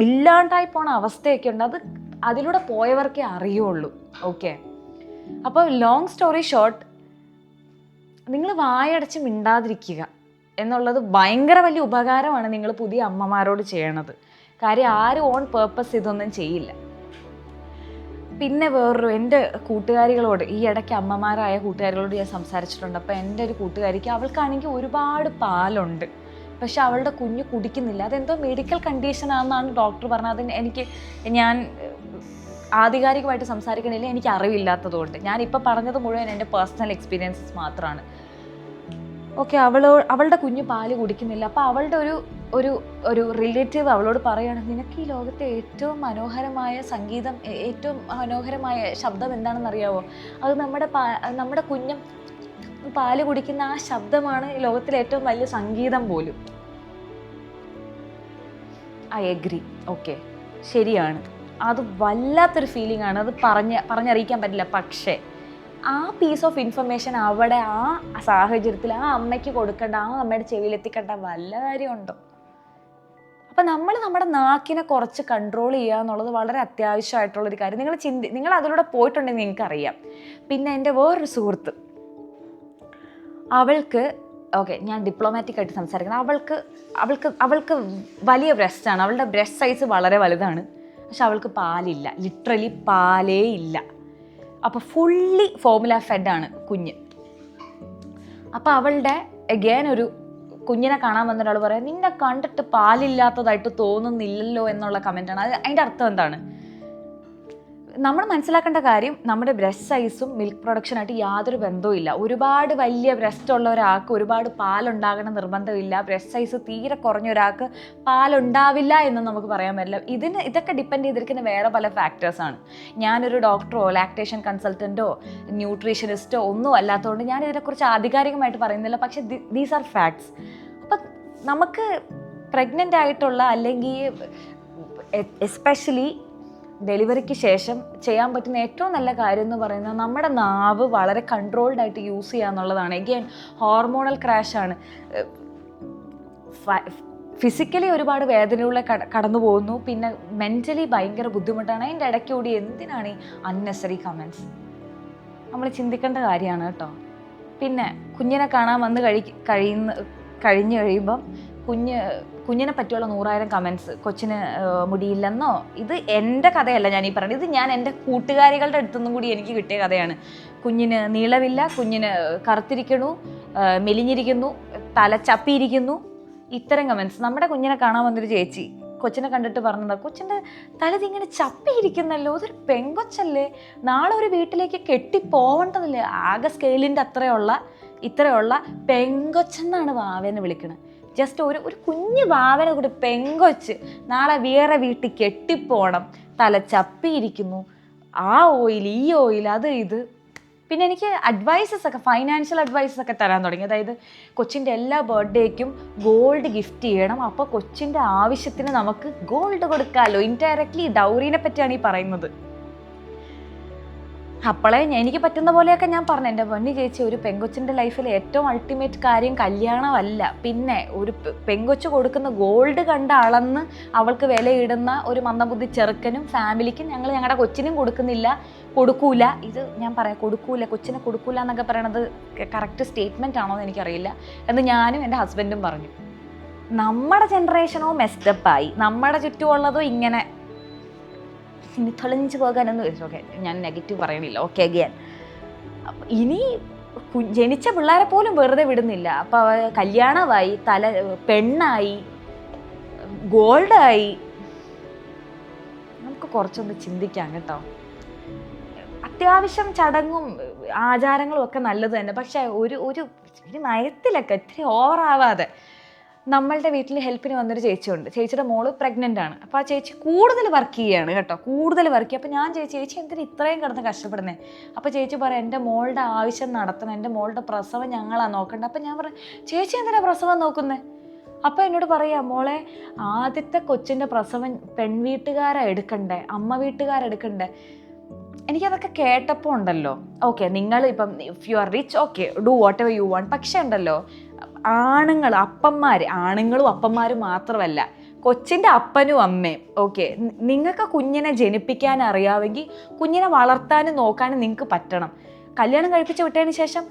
ഇല്ലാണ്ടായി പോണ അവസ്ഥയൊക്കെ ഉണ്ട്. അതിലൂടെ പോയവർക്കേ അറിയുള്ളൂ. ഓക്കെ, അപ്പോൾ ലോങ് സ്റ്റോറി ഷോർട്ട്, നിങ്ങൾ വായടച്ച് മിണ്ടാതിരിക്കുക. എന്നുള്ളത് ഭയങ്കര വലിയ ഉപകാരമാണ് നിങ്ങൾ പുതിയ അമ്മമാരോട് ചെയ്യണത്. കാര്യം ആരും ഓൺ പേർപ്പസ് ഇതൊന്നും ചെയ്യില്ല. പിന്നെ വേറൊരു എൻ്റെ കൂട്ടുകാരികളോട്, ഈ ഇടയ്ക്ക് അമ്മമാരായ കൂട്ടുകാരികളോട് ഞാൻ സംസാരിച്ചിട്ടുണ്ട്. അപ്പോൾ എൻ്റെ ഒരു കൂട്ടുകാരിക്ക്, അവൾക്കാണെങ്കിൽ ഒരുപാട് പാലുണ്ട്, പക്ഷെ അവളുടെ കുഞ്ഞ് കുടിക്കുന്നില്ല. അതെന്തോ മെഡിക്കൽ കണ്ടീഷനാണെന്നാണ് ഡോക്ടർ പറഞ്ഞത്. ഞാൻ ആധികാരികമായിട്ട് സംസാരിക്കണില്ല, എനിക്ക് അറിവില്ലാത്തതുകൊണ്ട്. ഞാനിപ്പോൾ പറഞ്ഞത് മുഴുവൻ എൻ്റെ പേഴ്സണൽ എക്സ്പീരിയൻസസ് മാത്രമാണ്. ഓക്കെ, അവളുടെ കുഞ്ഞ് പാല് കുടിക്കുന്നില്ല. അപ്പോൾ അവളുടെ ഒരു റിലേറ്റീവ് അവളോട് പറയുകയാണ്, നിനക്ക് ഈ ലോകത്തെ ഏറ്റവും മനോഹരമായ സംഗീതം, ഏറ്റവും മനോഹരമായ ശബ്ദം എന്താണെന്ന് അറിയാവോ? അത് നമ്മുടെ കുഞ്ഞും പാല് കുടിക്കുന്ന ആ ശബ്ദമാണ് ഈ ലോകത്തിലെ ഏറ്റവും വലിയ സംഗീതം പോലും. I agree. ഓക്കെ, ശരിയാണ്. അത് വല്ലാത്തൊരു ഫീലിംഗ് ആണ്. അത് പറഞ്ഞറിയിക്കാൻ പറ്റില്ല. പക്ഷേ ആ പീസ് ഓഫ് ഇൻഫർമേഷൻ അവിടെ ആ സാഹചര്യത്തിൽ ആ അമ്മയ്ക്ക് കൊടുക്കേണ്ട, ആ അമ്മയുടെ ചെവിയിലെത്തിക്കേണ്ട വല്ല കാര്യമുണ്ടോ? അപ്പം നമ്മുടെ നാക്കിനെ കുറച്ച് കൺട്രോൾ ചെയ്യുക എന്നുള്ളത് വളരെ അത്യാവശ്യമായിട്ടുള്ളൊരു കാര്യം. നിങ്ങൾ അതിലൂടെ പോയിട്ടുണ്ടെങ്കിൽ നിങ്ങൾക്കറിയാം. പിന്നെ എൻ്റെ വേറൊരു സുഹൃത്ത്, അവൾക്ക്, ഓക്കെ, ഞാൻ ഡിപ്ലോമാറ്റിക് ആയിട്ട് സംസാരിക്കണം, അവൾക്ക് വലിയ ബ്രസ്റ്റാണ്. അവളുടെ ബ്രസ്റ്റ് സൈസ് വളരെ വലുതാണ്, പക്ഷെ അവൾക്ക് പാലില്ല, ലിറ്ററലി പാലേ ഇല്ല. അപ്പോൾ ഫുള്ളി ഫോർമുല ഫെഡാണ് കുഞ്ഞ്. അപ്പോൾ അവളുടെ അഗൈൻ ഒരു കുഞ്ഞിനെ കാണാൻ വന്ന ഒരാൾ പറയാം, നിന്നെ കണ്ടിട്ട് പാലില്ലാത്തതായിട്ട് തോന്നുന്നില്ലല്ലോ എന്നുള്ള കമൻറ്റാണ്. അതിൻ്റെ അർത്ഥം എന്താണ്? നമ്മൾ മനസ്സിലാക്കേണ്ട കാര്യം, നമ്മുടെ ബ്രസ്റ്റ് സൈസും മിൽക്ക് പ്രൊഡക്ഷനായിട്ട് യാതൊരു ബന്ധവും ഇല്ല. ഒരുപാട് വലിയ ബ്രസ്റ്റ് ഉള്ള ഒരാൾക്ക് ഒരുപാട് പാലുണ്ടാകണം നിർബന്ധമില്ല. ബ്രസ്റ്റ് സൈസ് തീരെ കുറഞ്ഞ ഒരാൾക്ക് പാലുണ്ടാവില്ല എന്ന് നമുക്ക് പറയാൻ പറ്റില്ല. ഇതൊക്കെ ഡിപ്പെൻഡ് ചെയ്തിരിക്കുന്ന വേറെ പല ഫാക്ടേഴ്സാണ്. ഞാനൊരു ഡോക്ടറോ ലാക്ടേഷൻ കൺസൾട്ടൻറ്റോ ന്യൂട്രീഷനിസ്റ്റോ ഒന്നും അല്ലാത്തതുകൊണ്ട് ഞാൻ ഇതിനെക്കുറിച്ച് ആധികാരികമായിട്ട് പറയുന്നില്ല. പക്ഷേ ദീസ് ആർ ഫാക്ട്സ്. അപ്പം നമുക്ക് പ്രഗ്നൻ്റ് ആയിട്ടുള്ള, അല്ലെങ്കിൽ എസ്പെഷ്യലി ഡെലിവറിക്ക് ശേഷം ചെയ്യാൻ പറ്റുന്ന ഏറ്റവും നല്ല കാര്യം എന്ന് പറയുന്നത് നമ്മുടെ നാവ് വളരെ കൺട്രോൾഡ് ആയിട്ട് യൂസ് ചെയ്യുക എന്നുള്ളതാണ്. Again hormonal ക്രാഷാണ്. ഫിസിക്കലി ഒരുപാട് വേദനകളിൽ കടന്നു പോകുന്നു, പിന്നെ മെൻ്റലി ഭയങ്കര ബുദ്ധിമുട്ടാണ്. അതിൻ്റെ ഇടയ്ക്കൂടി എന്തിനാണ് ഈ അൺനെസറി കമൻറ്റ്സ്? നമ്മൾ ചിന്തിക്കേണ്ട കാര്യമാണ് കേട്ടോ. പിന്നെ കുഞ്ഞിനെ കാണാൻ വന്ന് കഴിഞ്ഞ് കഴിയുമ്പം കുഞ്ഞിനെ പറ്റിയുള്ള 100,000 കമൻറ്റ്സ്. കൊച്ചിന് മുടിയില്ലെന്നോ, ഇത് എൻ്റെ കഥയല്ല ഞാൻ ഈ പറയുന്നത്, ഇത് ഞാൻ എൻ്റെ കൂട്ടുകാരികളുടെ അടുത്തുനിന്നും കൂടി എനിക്ക് കിട്ടിയ കഥയാണ്. കുഞ്ഞിന് നീളമില്ല, കുഞ്ഞിന് കറുത്തിരിക്കണു, മെലിഞ്ഞിരിക്കുന്നു, തല ചപ്പിയിരിക്കുന്നു, ഇത്തരം കമൻറ്റ്സ്. നമ്മുടെ കുഞ്ഞിനെ കാണാൻ വന്നൊരു ചേച്ചി കൊച്ചിനെ കണ്ടിട്ട് പറഞ്ഞത്, കൊച്ചിൻ്റെ തലതിങ്ങനെ ചപ്പിയിരിക്കുന്നല്ലോ, അതൊരു പെങ്കൊച്ചല്ലേ, നാളെ ഒരു വീട്ടിലേക്ക് കെട്ടിപ്പോവേണ്ടതല്ലേ, ആകെ സ്കെയിലിൻ്റെ ഇത്രയുള്ള പെങ്കൊച്ചെന്നാണ് വാവേനെ വിളിക്കണത്. ജസ്റ്റ് ഒരു കുഞ്ഞ് വാവനെ കൂടി പെങ്കൊച്ച്, നാളെ വേറെ വീട്ടിൽ കെട്ടിപ്പോണം, തല ചപ്പിയിരിക്കുന്നു, ആ ഓയിൽ ഈ ഓയിൽ അത് ഇത്. പിന്നെ എനിക്ക് അഡ്വൈസസ് ഒക്കെ, ഫൈനാൻഷ്യൽ അഡ്വൈസസ് ഒക്കെ തരാൻ തുടങ്ങി. അതായത് കൊച്ചിൻ്റെ എല്ലാ ബർത്ത്ഡേക്കും ഗോൾഡ് ഗിഫ്റ്റ് ചെയ്യണം, അപ്പോൾ കൊച്ചിൻ്റെ ആവശ്യത്തിന് നമുക്ക് ഗോൾഡ് കൊടുക്കാമല്ലോ. ഇൻഡയറക്ട്ലി ഡൗറീനെ പറ്റിയാണ് ഈ പറയുന്നത്. അപ്പോളേ എനിക്ക് പറ്റുന്ന പോലെയൊക്കെ ഞാൻ പറഞ്ഞു, എൻ്റെ പൊന്നു ചേച്ചി, ഒരു പെങ്കൊച്ചിൻ്റെ ലൈഫിൽ ഏറ്റവും അൾട്ടിമേറ്റ് കാര്യം കല്യാണമല്ല. പിന്നെ ഒരു പെങ്കൊച്ച് കൊടുക്കുന്ന ഗോൾഡ് കണ്ട് അളന്ന് അവൾക്ക് വിലയിടുന്ന ഒരു മന്ദബുദ്ധി ചെറുക്കനും ഫാമിലിക്കും ഞങ്ങളുടെ കൊച്ചിനും കൊടുക്കൂല. ഇത് ഞാൻ പറയാം, കൊച്ചിനെ കൊടുക്കൂല എന്നൊക്കെ പറയണത് കറക്റ്റ് സ്റ്റേറ്റ്മെൻ്റ് ആണോ എന്ന് എനിക്കറിയില്ല എന്ന് ഞാനും എൻ്റെ ഹസ്ബൻഡും പറഞ്ഞു. നമ്മുടെ ജനറേഷനോ മെസ്ഡപ്പായി, നമ്മുടെ ചുറ്റുമുള്ളതോ ഇങ്ങനെ ഇനി തെളിഞ്ഞു പോകാനൊന്നും ഓക്കെ, ഞാൻ നെഗറ്റീവ് പറയണില്ല. ഓക്കെ, അഗൈൻ ഇനി ജനിച്ച പിള്ളേരെ പോലും വെറുതെ വിടുന്നില്ല. അപ്പോൾ കല്യാണമായി, പെണ്ണായി, ഗോൾഡായി. നമുക്ക് കുറച്ചൊന്ന് ചിന്തിക്കാം കേട്ടോ. അത്യാവശ്യം ചടങ്ങും ആചാരങ്ങളും ഒക്കെ നല്ലത് തന്നെ, പക്ഷേ ഒരു നയത്തിലൊക്കെ ഇത്തിരി ഓവറാവാതെ. നമ്മളുടെ വീട്ടിൽ ഹെൽപ്പിന് വന്നൊരു ചേച്ചിയുണ്ട്. ചേച്ചിയുടെ മോള് പ്രഗ്നൻ്റ് ആണ്. അപ്പോൾ ആ ചേച്ചി കൂടുതൽ വർക്ക് ചെയ്യുകയാണ് കേട്ടോ, കൂടുതൽ വർക്ക് ചെയ്യുക. അപ്പോൾ ഞാൻ ചേച്ചി എന്തിനാ ഇത്രയും കിടന്ന് കഷ്ടപ്പെടുന്നത്? അപ്പോൾ ചേച്ചി പറയാം, എൻ്റെ മോളുടെ ആവശ്യം നടത്തണം, എൻ്റെ മോളുടെ പ്രസവം ഞങ്ങളാണ് നോക്കേണ്ടത്. അപ്പോൾ ഞാൻ പറയാം, ചേച്ചി എന്തിനാണ് പ്രസവം നോക്കുന്നത്? അപ്പോൾ എന്നോട് പറയാം, മോളെ, ആദ്യത്തെ കൊച്ചിൻ്റെ പ്രസവം പെൺവീട്ടുകാരാണ് എടുക്കണ്ടേ, അമ്മ വീട്ടുകാരെടുക്കണ്ടേ. എനിക്കതൊക്കെ കേട്ടപ്പോൾ ഉണ്ടല്ലോ, ഓക്കെ, നിങ്ങൾ ഇപ്പം if you are rich, okay, do what ever you want. പക്ഷേ ഉണ്ടല്ലോ, ആണുങ്ങളും അപ്പന്മാരും മാത്രമല്ല, കൊച്ചിൻ്റെ അപ്പനും അമ്മയും, ഓക്കെ, നിങ്ങൾക്ക് കുഞ്ഞിനെ ജനിപ്പിക്കാൻ അറിയാമെങ്കിൽ കുഞ്ഞിനെ വളർത്താനും നോക്കാനും നിങ്ങൾക്ക് പറ്റണം. കല്യാണം കഴിപ്പിച്ച് വിട്ടതിന് ശേഷം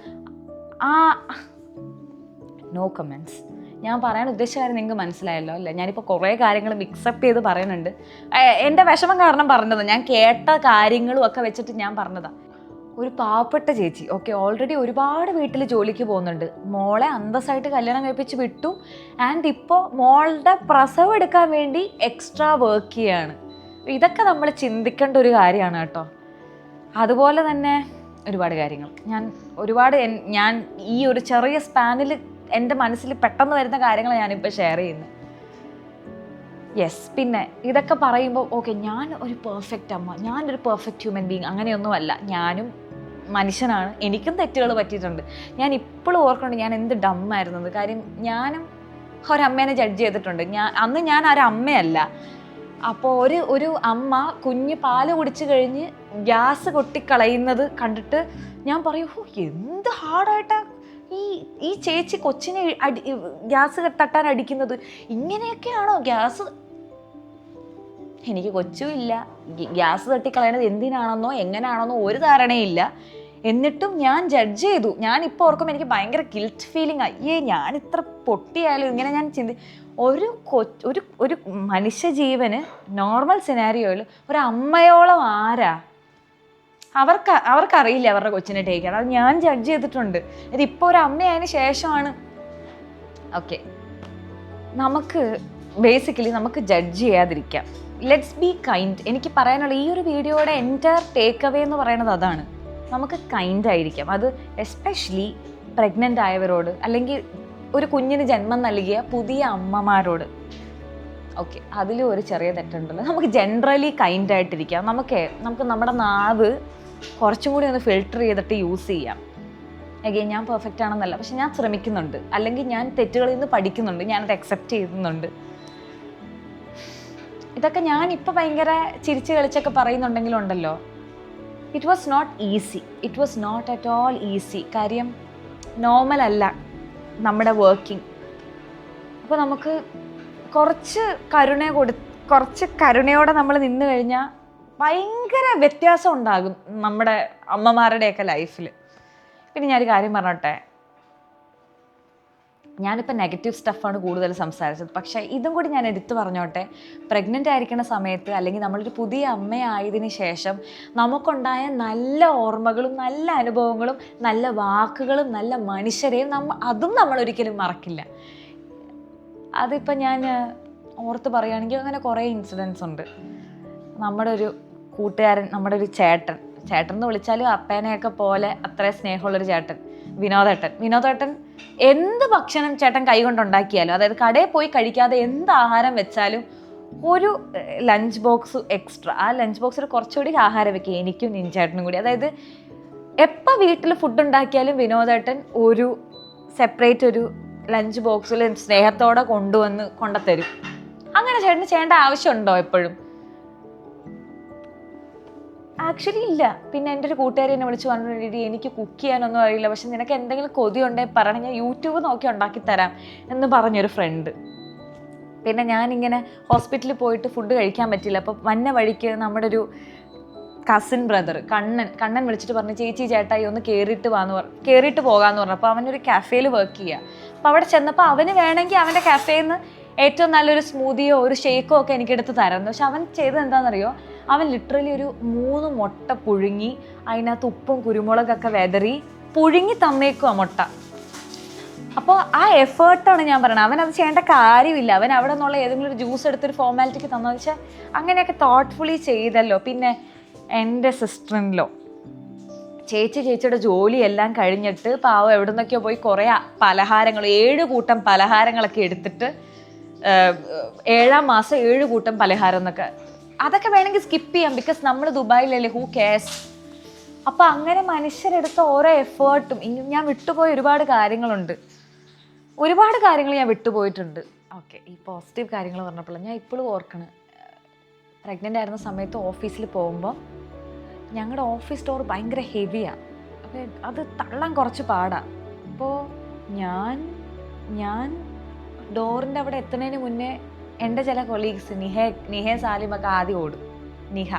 നോ കമൻറ്റ്സ്. ഞാൻ പറയാൻ ഉദ്ദേശിച്ച കാര്യം നിങ്ങൾക്ക് മനസ്സിലായല്ലോ അല്ലേ? ഞാനിപ്പോൾ കുറേ കാര്യങ്ങൾ മിക്സപ്പ് ചെയ്ത് പറയുന്നുണ്ട്. എൻ്റെ വിഷമം കാരണം പറഞ്ഞത്, ഞാൻ കേട്ട കാര്യങ്ങളും ഒക്കെ വെച്ചിട്ട് ഞാൻ പറഞ്ഞതാണ്. ഒരു പാവപ്പെട്ട ചേച്ചി, ഓക്കെ, ഓൾറെഡി ഒരുപാട് വീട്ടിൽ ജോലിക്ക് പോകുന്നുണ്ട്, മോളെ അന്തസ്സായിട്ട് കല്യാണം കഴിപ്പിച്ച് വിട്ടു, ആൻഡ് ഇപ്പോൾ മോളുടെ പ്രസവം എടുക്കാൻ വേണ്ടി എക്സ്ട്രാ വർക്ക് ചെയ്യാണ്. ഇതൊക്കെ നമ്മൾ ചിന്തിക്കേണ്ട ഒരു കാര്യമാണ് കേട്ടോ. അതുപോലെ തന്നെ ഒരുപാട് കാര്യങ്ങൾ ഞാൻ ഈ ഒരു ചെറിയ സ്പാനിൽ എൻ്റെ മനസ്സിൽ പെട്ടെന്ന് വരുന്ന കാര്യങ്ങൾ ഞാനിപ്പോൾ ഷെയർ ചെയ്യുന്നു. യെസ്, പിന്നെ ഇതൊക്കെ പറയുമ്പോൾ ഓക്കെ, ഞാൻ ഒരു പെർഫെക്റ്റ് അമ്മ, ഞാനൊരു പെർഫെക്റ്റ് ഹ്യൂമൻ ബീങ്, അങ്ങനെയൊന്നുമല്ല. ഞാനും മനുഷ്യനാണ്, എനിക്കും തെറ്റുകൾ പറ്റിയിട്ടുണ്ട്. ഞാൻ ഇപ്പോഴും ഓർക്കുന്നുണ്ട് ഞാൻ എന്ത് ഡമ്മായിരുന്നത്. കാര്യം ഞാനും ഒരമ്മേനെ ജഡ്ജ് ചെയ്തിട്ടുണ്ട്. അന്ന് ഞാൻ ഒരമ്മയല്ല. അപ്പോൾ ഒരു അമ്മ കുഞ്ഞ് പാല് കുടിച്ച് കഴിഞ്ഞ് ഗ്യാസ് കൊട്ടിക്കളയുന്നത് കണ്ടിട്ട് ഞാൻ പറയും, എന്ത് ഹാർഡായിട്ടാ ഈ ചേച്ചി കൊച്ചിനെ ഗ്യാസ് തട്ടാൻ അടിക്കുന്നത്, ഇങ്ങനെയൊക്കെയാണോ ഗ്യാസ്? എനിക്ക് കൊച്ചുമില്ല, ഗ്യാസ് തട്ടിക്കളയണത് എന്തിനാണെന്നോ എങ്ങനെയാണെന്നോ ഒരു ധാരണയില്ല. എന്നിട്ടും ഞാൻ ജഡ്ജ് ചെയ്തു. ഞാനിപ്പോൾ ഓർക്കുമ്പോൾ എനിക്ക് ഭയങ്കര ഗിൽറ്റ് ഫീലിംഗ്. അയ്യേ, ഞാൻ ഇത്ര പൊട്ടിയാലും ഇങ്ങനെ ഞാൻ ഒരു മനുഷ്യജീവന് നോർമൽ സിനാരിയോയിൽ ഒരു അമ്മയോളം ആരാ? അവർക്കറിയില്ല അവരുടെ കൊച്ചിനെ ടേക്ക് ചെയ്യാൻ. അത് ഞാൻ ജഡ്ജ് ചെയ്തിട്ടുണ്ട്. ഇതിപ്പോൾ ഒരു അമ്മയായതിനു ശേഷമാണ്. ഓക്കെ, നമുക്ക് ബേസിക്കലി നമുക്ക് ജഡ്ജ് ചെയ്യാതിരിക്കാം. Let's be kind. എനിക്ക് പറയാനുള്ള ഈ ഒരു വീഡിയോയുടെ എൻറ്റയർ ടേക്ക് അവേ എന്ന് പറയുന്നത് അതാണ്. നമുക്ക് കൈൻഡ് ആയിരിക്കാം. അത് എസ്പെഷ്യലി പ്രഗ്നൻ്റ് ആയവരോട്, അല്ലെങ്കിൽ ഒരു കുഞ്ഞിന് ജന്മം നൽകിയ പുതിയ അമ്മമാരോട്. ഓക്കെ, അതിലും ഒരു ചെറിയ തെറ്റുണ്ടല്ലോ. നമുക്ക് ജനറലി കൈൻഡ് ആയിട്ടിരിക്കാം. നമുക്ക് നമ്മുടെ നാവ് കുറച്ചും കൂടി ഒന്ന് ഫിൽട്ടർ ചെയ്തിട്ട് യൂസ് ചെയ്യാം. അഗെയിൻ, ഞാൻ പെർഫെക്റ്റ് ആണെന്നല്ല, പക്ഷെ ഞാൻ ശ്രമിക്കുന്നുണ്ട്, അല്ലെങ്കിൽ ഞാൻ തെറ്റുകളിൽ നിന്ന് പഠിക്കുന്നുണ്ട്, ഞാനത് അക്സെപ്റ്റ് ചെയ്യുന്നുണ്ട്. ഇതൊക്കെ ഞാനിപ്പോൾ ഭയങ്കര ചിരിച്ച് കളിച്ചൊക്കെ പറയുന്നുണ്ടെങ്കിലും ഉണ്ടല്ലോ, it was not easy. It was not at all easy. കാര്യം നോർമൽ അല്ല നമ്മുടെ വർക്കിംഗ്. അപ്പോൾ നമുക്ക് കുറച്ച് കരുണയോടെ നമ്മൾ നിന്ന് കഴിഞ്ഞാൽ ഭയങ്കര വ്യത്യാസം ഉണ്ടാകും നമ്മുടെ അമ്മമാരുടെയൊക്കെ ലൈഫിൽ. പിന്നെ ഞാനൊരു കാര്യം പറഞ്ഞോട്ടെ, ഞാനിപ്പോൾ നെഗറ്റീവ് സ്റ്റഫാണ് കൂടുതൽ സംസാരിച്ചത്, പക്ഷേ ഇതും കൂടി ഞാൻ എടുത്തു പറഞ്ഞോട്ടെ. പ്രഗ്നൻ്റ് ആയിരിക്കുന്ന സമയത്ത്, അല്ലെങ്കിൽ നമ്മളൊരു പുതിയ അമ്മയായതിനു ശേഷം നമുക്കുണ്ടായ നല്ല ഓർമ്മകളും നല്ല അനുഭവങ്ങളും നല്ല വാക്കുകളും നല്ല മനുഷ്യരെയും അതും നമ്മളൊരിക്കലും മറക്കില്ല. അതിപ്പോൾ ഞാൻ ഓർത്ത് പറയുകയാണെങ്കിൽ അങ്ങനെ കുറേ ഇൻസിഡൻസ് ഉണ്ട്. നമ്മുടെ ഒരു കൂട്ടുകാരൻ, നമ്മുടെ ഒരു ചേട്ടൻ എന്ന് വിളിച്ചാലും അപ്പേനെയൊക്കെ പോലെ അത്ര സ്നേഹമുള്ളൊരു ചേട്ടൻ, വിനോദേട്ടൻ എന്ത് ഭക്ഷണം ചേട്ടൻ കൈകൊണ്ടുണ്ടാക്കിയാലും, അതായത് കടയിൽ പോയി കഴിക്കാതെ എന്ത് ആഹാരം വെച്ചാലും ഒരു ലഞ്ച് ബോക്സ് എക്സ്ട്രാ, ആ ലഞ്ച് ബോക്സിൽ കുറച്ചുകൂടി ആഹാരം വെക്കുക, എനിക്കും നിഞ്ചേട്ടനും കൂടി. അതായത് എപ്പോൾ വീട്ടിൽ ഫുഡ് ഉണ്ടാക്കിയാലും വിനോദേട്ടൻ ഒരു സെപ്പറേറ്റ് ഒരു ലഞ്ച് ബോക്സിൽ സ്നേഹത്തോടെ കൊണ്ടുത്തരും. അങ്ങനെ ചേട്ടന് ചെയ്യേണ്ട ആവശ്യമുണ്ടോ എപ്പോഴും? ആക്ച്വലി ഇല്ല. പിന്നെ എൻ്റെ ഒരു കൂട്ടുകാരി എന്നെ വിളിച്ച് പറഞ്ഞിട്ട്, എനിക്ക് കുക്ക് ചെയ്യാനൊന്നും അറിയില്ല, പക്ഷെ നിനക്ക് എന്തെങ്കിലും കൊതി ഉണ്ടെങ്കിൽ പറയണം, ഞാൻ യൂട്യൂബ് നോക്കി ഉണ്ടാക്കി തരാം എന്ന് പറഞ്ഞൊരു ഫ്രണ്ട്. പിന്നെ ഞാനിങ്ങനെ ഹോസ്പിറ്റലിൽ പോയിട്ട് ഫുഡ് കഴിക്കാൻ പറ്റില്ല. അപ്പോൾ വന്ന വഴിക്ക് നമ്മുടെ ഒരു കസിൻ ബ്രദർ കണ്ണൻ വിളിച്ചിട്ട് പറഞ്ഞു, ചേച്ചി ചേട്ടായി ഒന്ന് കയറിയിട്ട് പോകാമെന്ന് പറഞ്ഞു. അപ്പോൾ അവനൊരു കഫേയിൽ വർക്ക് ചെയ്യുക. അപ്പോൾ അവിടെ ചെന്നപ്പോൾ അവന് വേണമെങ്കിൽ അവൻ്റെ കഫേയിൽ നിന്ന് ഏറ്റവും നല്ലൊരു സ്മൂതിയോ ഒരു ഷേക്കോ ഒക്കെ എനിക്കെടുത്ത് തരാമെന്ന്. പക്ഷെ അവൻ ചെയ്തത് എന്താണെന്നറിയോ? അവൻ ലിറ്ററലി ഒരു 3 മുട്ട പുഴുങ്ങി അതിനകത്ത് ഉപ്പും കുരുമുളകൊക്കെ വെതറി പുഴുങ്ങി തന്നേക്കും ആ മുട്ട. അപ്പോൾ ആ എഫേർട്ടാണ് ഞാൻ പറയുന്നത്. അവൻ അത് ചെയ്യേണ്ട കാര്യമില്ല. അവൻ അവിടെ നിന്നുള്ള ഏതെങ്കിലും ഒരു ജ്യൂസ് എടുത്തൊരു ഫോർമാലിറ്റിക്ക് തന്നു. പക്ഷേ അങ്ങനെയൊക്കെ തോട്ട്ഫുള്ളി ചെയ്തല്ലോ. പിന്നെ എൻ്റെ സിസ്റ്ററിൻലോ ചേച്ചിയുടെ ജോലിയെല്ലാം കഴിഞ്ഞിട്ട് പാവം എവിടെ നിന്നൊക്കെയോ പോയി കുറേ പലഹാരങ്ങൾ 7 കൂട്ടം പലഹാരങ്ങളൊക്കെ എടുത്തിട്ട് 7ാം മാസം 7 കൂട്ടം പലഹാരം എന്നൊക്കെ, അതൊക്കെ വേണമെങ്കിൽ സ്കിപ്പ് ചെയ്യാം, ബിക്കോസ് നമ്മൾ ദുബായിലല്ലേ, ഹൂ കെയർസ്. അപ്പോൾ അങ്ങനെ മനുഷ്യരെടുത്ത ഓരോ എഫേർട്ടും. ഞാൻ വിട്ടുപോയ ഒരുപാട് കാര്യങ്ങളുണ്ട്, ഒരുപാട് കാര്യങ്ങൾ ഞാൻ വിട്ടുപോയിട്ടുണ്ട്. ഓക്കെ, ഈ പോസിറ്റീവ് കാര്യങ്ങൾ പറഞ്ഞപ്പോൾ ഞാൻ ഇപ്പോഴും ഓർക്കണം, പ്രഗ്നൻ്റ് ആയിരുന്ന സമയത്ത് ഓഫീസിൽ പോകുമ്പോൾ ഞങ്ങളുടെ ഓഫീസ് ഡോർ ഭയങ്കര ഹെവിയാണ്. അപ്പോൾ അത് തള്ളാൻ കുറച്ച് പാടാണ്. അപ്പോൾ ഞാൻ ഡോറിൻ്റെ അവിടെ എത്തുന്നതിന് മുന്നേ എൻ്റെ ചില കൊളീഗ്സ് നിഹ സാലിമൊക്കെ ആദ്യം ഓടും.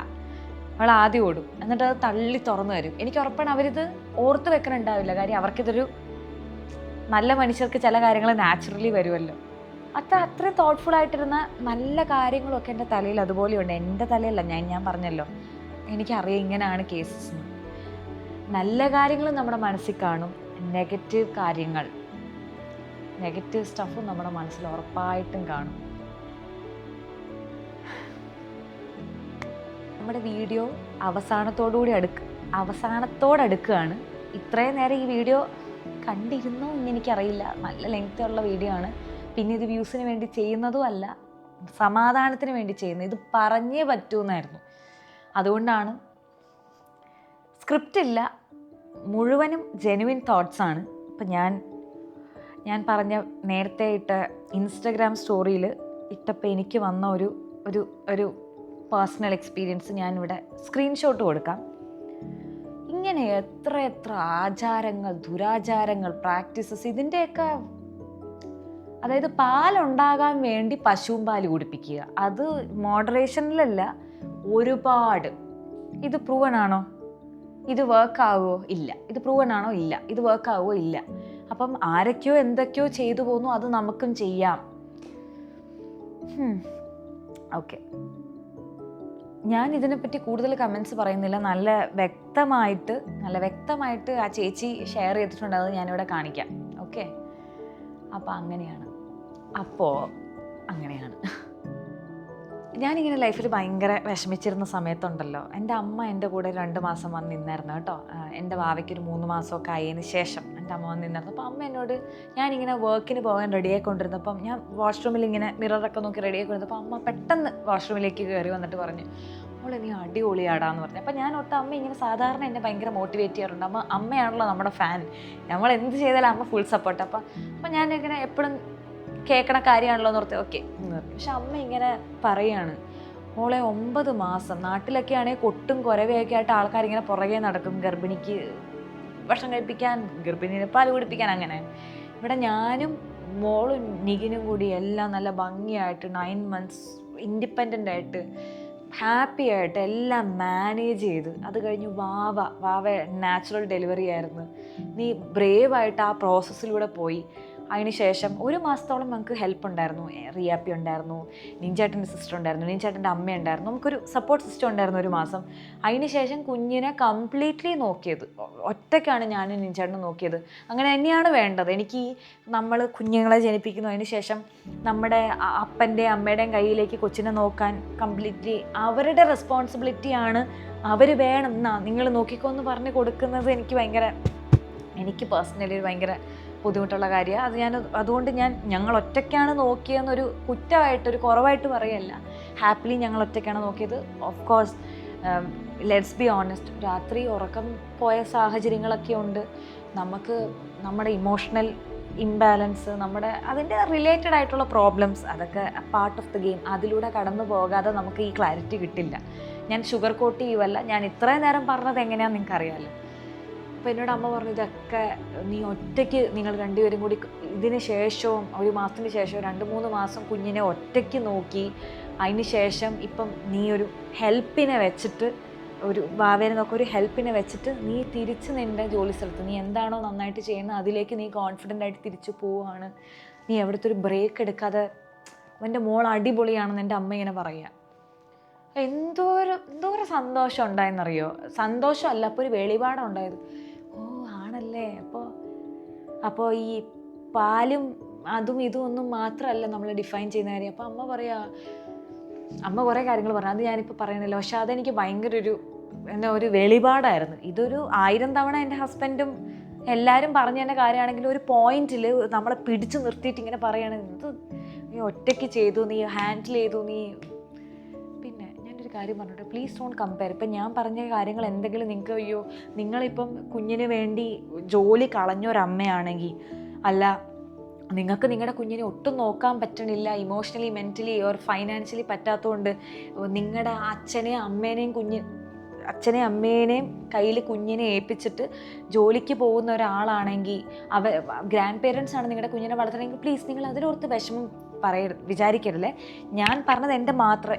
അവൾ ആദ്യം ഓടും, എന്നിട്ട് അത് തള്ളി തുറന്നു വരും. എനിക്ക് ഉറപ്പാണ് അവരിത് ഓർത്ത് വെക്കണുണ്ടാവില്ല, കാര്യം അവർക്കിതൊരു നല്ല മനുഷ്യർക്ക് ചില കാര്യങ്ങൾ നാച്ചുറലി വരുമല്ലോ. അത്രയും തോട്ട്ഫുൾ ആയിട്ടിരുന്ന നല്ല കാര്യങ്ങളൊക്കെ എൻ്റെ തലയിൽ അതുപോലെയുണ്ട്. എൻ്റെ തലയല്ല, ഞാൻ പറഞ്ഞല്ലോ, എനിക്കറിയാം ഇങ്ങനെയാണ് കേസസ് എന്ന്. നല്ല കാര്യങ്ങളും നമ്മുടെ മനസ്സിൽ കാണും, നെഗറ്റീവ് കാര്യങ്ങൾ, നെഗറ്റീവ് സ്റ്റഫും നമ്മുടെ മനസ്സിൽ ഉറപ്പായിട്ടും കാണും. നമ്മുടെ വീഡിയോ അവസാനത്തോടടുക്കുകയാണ്. ഇത്രയും നേരം ഈ വീഡിയോ കണ്ടിരുന്നോ എന്ന് എനിക്കറിയില്ല. നല്ല ലെങ്ത് ഉള്ള വീഡിയോ ആണ്. പിന്നെ ഇത് വ്യൂസിന് വേണ്ടി ചെയ്യുന്നതും അല്ല, സമാധാനത്തിന് വേണ്ടി ചെയ്യുന്നത്. ഇത് പറഞ്ഞേ പറ്റൂന്നായിരുന്നു. അതുകൊണ്ടാണ്. സ്ക്രിപ്റ്റ് ഇല്ല, മുഴുവനും ജെനുവിൻ തോട്ട്സാണ്. ഇപ്പം ഞാൻ പറഞ്ഞ നേരത്തെ ഇട്ട ഇൻസ്റ്റഗ്രാം സ്റ്റോറിയിൽ ഇട്ടപ്പോൾ എനിക്ക് വന്ന ഒരു പേഴ്സണൽ എക്സ്പീരിയൻസ് ഞാനിവിടെ സ്ക്രീൻഷോട്ട് കൊടുക്കാം. ഇങ്ങനെ എത്ര ആചാരങ്ങൾ, ദുരാചാരങ്ങൾ, പ്രാക്ടീസസ്, ഇതിൻ്റെയൊക്കെ, അതായത് പാലുണ്ടാകാൻ വേണ്ടി പശുവും പാല് കുടിപ്പിക്കുക, അത് മോഡറേഷനിലല്ല, ഒരുപാട്. ഇത് പ്രൂവൺ ആണോ? ഇത് വർക്ക് ആവുമോ? ഇല്ല. ഇത് പ്രൂവൺ ആണോ? ഇല്ല. ഇത് വർക്ക് ആവുമോ? ഇല്ല. അപ്പം ആരൊക്കെയോ എന്തൊക്കെയോ ചെയ്തു പോകുന്നു, അത് നമുക്കും ചെയ്യാം. ഓക്കെ, ഞാൻ ഇതിനെപ്പറ്റി കൂടുതൽ കമൻസ് പറയുന്നില്ല. നല്ല വ്യക്തമായിട്ട് ആ ചേച്ചി ഷെയർ ചെയ്തിട്ടുണ്ട്, അത് ഞാനിവിടെ കാണിക്കാം. ഓക്കെ, അപ്പോൾ അങ്ങനെയാണ്. ഞാനിങ്ങനെ ലൈഫിൽ ഭയങ്കര വിഷമിച്ചിരുന്ന സമയത്തുണ്ടല്ലോ, എൻ്റെ അമ്മ എൻ്റെ കൂടെ 2 മാസം വന്ന് നിന്നായിരുന്നു കേട്ടോ. എൻ്റെ വാവയ്ക്കൊരു 3 മാസമൊക്കെ ആയതിന് ശേഷം എൻ്റെ അമ്മ വന്ന് നിന്നായിരുന്നു. അപ്പോൾ അമ്മ എന്നോട്, ഞാനിങ്ങനെ വർക്കിന് പോകാൻ റെഡിയായിക്കൊണ്ടിരുന്നപ്പം, ഞാൻ വാഷ്റൂമിൽ ഇങ്ങനെ മിററൊക്കെ നോക്കി റെഡിയായിക്കൊണ്ടിരുന്നപ്പോൾ അമ്മ പെട്ടെന്ന് വാഷ്റൂമിലേക്ക് കയറി വന്നിട്ട് പറഞ്ഞു, മോളെ നീ അടിപൊളിയാടാന്ന് പറഞ്ഞു. അപ്പം ഞാൻ ഒട്ട് അമ്മ ഇങ്ങനെ സാധാരണ എന്നെ ഭയങ്കര മോട്ടിവേറ്റ് ചെയ്യാറുണ്ട്. അമ്മയാണല്ലോ നമ്മുടെ ഫാൻ, നമ്മൾ എന്ത് ചെയ്താലും അമ്മ ഫുൾ സപ്പോർട്ട്. അപ്പം ഞാനിങ്ങനെ എപ്പോഴും കേൾക്കണ കാര്യമാണല്ലോ എന്ന് ഓർത്ത് ഓക്കെ എന്ന് പറഞ്ഞു. പക്ഷെ അമ്മ ഇങ്ങനെ പറയാണ്, മോളെ 9 മാസം, നാട്ടിലൊക്കെ ആണെങ്കിൽ കൊട്ടും കുരവയൊക്കെ ആയിട്ട് ആൾക്കാരിങ്ങനെ പുറകെ നടക്കും, ഗർഭിണിക്ക് ഭക്ഷണം കഴിപ്പിക്കാൻ, ഗർഭിണിനെ പാല് കുടിപ്പിക്കാൻ. അങ്ങനെ ഇവിടെ ഞാനും മോളും നികിനും കൂടി എല്ലാം നല്ല ഭംഗിയായിട്ട് 9 മന്ത്സ് ഇൻഡിപെൻഡൻ്റ് ആയിട്ട് ഹാപ്പി ആയിട്ട് എല്ലാം മാനേജ് ചെയ്ത്, അത് കഴിഞ്ഞ് വാവ നാച്ചുറൽ ഡെലിവറി ആയിരുന്നു. നീ ബ്രേവായിട്ട് ആ പ്രോസസ്സിലൂടെ പോയി. അതിനുശേഷം 1 മാസത്തോളം നമുക്ക് ഹെൽപ്പ് ഉണ്ടായിരുന്നു. റിയാപ്പി ഉണ്ടായിരുന്നു, നിഞ്ചാട്ടൻ്റെ സിസ്റ്റർ ഉണ്ടായിരുന്നു, നിഞ്ചാട്ടൻ്റെ അമ്മ ഉണ്ടായിരുന്നു, നമുക്കൊരു സപ്പോർട്ട് സിസ്റ്റം ഉണ്ടായിരുന്നു 1 മാസം. അതിനുശേഷം കുഞ്ഞിനെ കംപ്ലീറ്റ്ലി നോക്കിയത് ഒറ്റയ്ക്കാണ് ഞാനും നിഞ്ചാട്ടനും നോക്കിയത്. അങ്ങനെ തന്നെയാണ് വേണ്ടത്. എനിക്ക് നമ്മൾ കുഞ്ഞുങ്ങളെ ജനിപ്പിക്കുന്നു, അതിന് ശേഷം നമ്മുടെ അപ്പൻ്റെയും അമ്മയുടെയും കയ്യിലേക്ക് കൊച്ചിനെ നോക്കാൻ കംപ്ലീറ്റ്ലി അവരുടെ റെസ്പോൺസിബിലിറ്റിയാണ്. അവർ വേണം, എന്നാ നിങ്ങൾ നോക്കിക്കോ എന്ന് പറഞ്ഞ് കൊടുക്കുന്നത് എനിക്ക് പേഴ്സണലി ഭയങ്കര ബുദ്ധിമുട്ടുള്ള കാര്യമാണ്. അതുകൊണ്ട് ഞങ്ങൾ ഒറ്റയ്ക്കാണ് നോക്കിയെന്നൊരു കുറ്റമായിട്ടൊരു കുറവായിട്ട് പറയല്ല. ഹാപ്പിലി ഞങ്ങൾ ഒറ്റയ്ക്കാണ് നോക്കിയത്. Of course let's be honest, രാത്രി ഉറക്കം പോയ സാഹചര്യങ്ങളൊക്കെ ഉണ്ട്. നമുക്ക് നമ്മുടെ ഇമോഷണൽ ഇംബാലൻസ്, അതിൻ്റെ റിലേറ്റഡ് ആയിട്ടുള്ള പ്രോബ്ലംസ്, അതൊക്കെ പാർട്ട് ഓഫ് ദ ഗെയിം. അതിലൂടെ കടന്നു പോകാതെ നമുക്ക് ഈ ക്ലാരിറ്റി കിട്ടില്ല. ഞാൻ ഷുഗർ കോട്ട് ചെയ്യുമല്ല, ഞാൻ ഇത്രയും നേരം പറഞ്ഞത് എങ്ങനെയാണെന്ന് നിങ്ങൾക്കറിയാമല്ലോ. അപ്പോൾ എന്നോട് അമ്മ പറഞ്ഞു, ഇതൊക്കെ നീ ഒറ്റയ്ക്ക്, നിങ്ങൾ 2 പേരും കൂടി ഇതിന് ശേഷവും 1 മാസത്തിന് ശേഷം 2-3 മാസം കുഞ്ഞിനെ ഒറ്റയ്ക്ക് നോക്കി, അതിന് ശേഷം ഇപ്പം നീ ഒരു ഹെൽപ്പിനെ വെച്ചിട്ട്, ഒരു വാവേനെ നോക്കുക, ഒരു ഹെൽപ്പിനെ വെച്ചിട്ട് നീ തിരിച്ച് നിൻ്റെ ജോലി സ്ഥലത്ത് നീ എന്താണോ നന്നായിട്ട് ചെയ്യുന്നത് അതിലേക്ക് നീ കോൺഫിഡൻ്റ് ആയിട്ട് തിരിച്ചു പോവുകയാണ്. നീ എവിടുത്തെ ഒരു ബ്രേക്ക് എടുക്കാതെ, എൻ്റെ മോൾ അടിപൊളിയാണെന്ന് എൻ്റെ അമ്മ ഇങ്ങനെ പറയുക. എന്തോരം സന്തോഷം ഉണ്ടായെന്നറിയോ. സന്തോഷമല്ല, അപ്പോൾ ഒരു വെളിപാടാണ് ഉണ്ടായത്. ഓ ആണല്ലേ, അപ്പോൾ ഈ പാലും അതും ഇതും ഒന്നും മാത്രമല്ല നമ്മൾ ഡിഫൈൻ ചെയ്യുന്ന കാര്യം. അപ്പോൾ അമ്മ കുറേ കാര്യങ്ങൾ പറഞ്ഞു, അത് ഞാനിപ്പോൾ പറയുന്നില്ല. പക്ഷെ അതെനിക്ക് ഭയങ്കര ഒരു വെളിപാടായിരുന്നു. ഇതൊരു 1000 തവണ എൻ്റെ ഹസ്ബൻഡും എല്ലാവരും പറഞ്ഞു തന്നെ കാര്യമാണെങ്കിലും ഒരു പോയിന്റിൽ നമ്മളെ പിടിച്ചു നിർത്തിയിട്ട് ഇങ്ങനെ പറയുകയാണ്, ഇത് നീ ഒറ്റയ്ക്ക് ചെയ്തു, നീ ഹാൻഡിൽ ചെയ്തു, നീ. പിന്നെ ഞാനൊരു കാര്യം പറഞ്ഞോട്ടെ, പ്ലീസ് ഡോണ്ട് കമ്പയർ. ഇപ്പം ഞാൻ പറഞ്ഞ കാര്യങ്ങൾ എന്തെങ്കിലും നിങ്ങൾക്ക് നിങ്ങളിപ്പം കുഞ്ഞിന് വേണ്ടി ജോലി കളഞ്ഞൊരമ്മയാണെങ്കിൽ, അല്ല നിങ്ങൾക്ക് നിങ്ങളുടെ കുഞ്ഞിനെ ഒട്ടും നോക്കാൻ പറ്റണില്ല, ഇമോഷണലി മെൻ്റലി ഓർ ഫൈനാൻഷ്യലി പറ്റാത്തതുകൊണ്ട് നിങ്ങളുടെ അച്ഛനെയും അമ്മേനെയും കയ്യിൽ കുഞ്ഞിനെ ഏൽപ്പിച്ചിട്ട് ജോലിക്ക് പോകുന്ന ഒരാളാണെങ്കിൽ, ഗ്രാൻഡ് പേരൻസ് ആണ് നിങ്ങളുടെ കുഞ്ഞിനെ വളർത്തണമെങ്കിൽ, പ്ലീസ് നിങ്ങൾ അതിനോർത്ത് വിഷമം വിചാരിക്കരുതല്ലേ. ഞാൻ പറഞ്ഞത്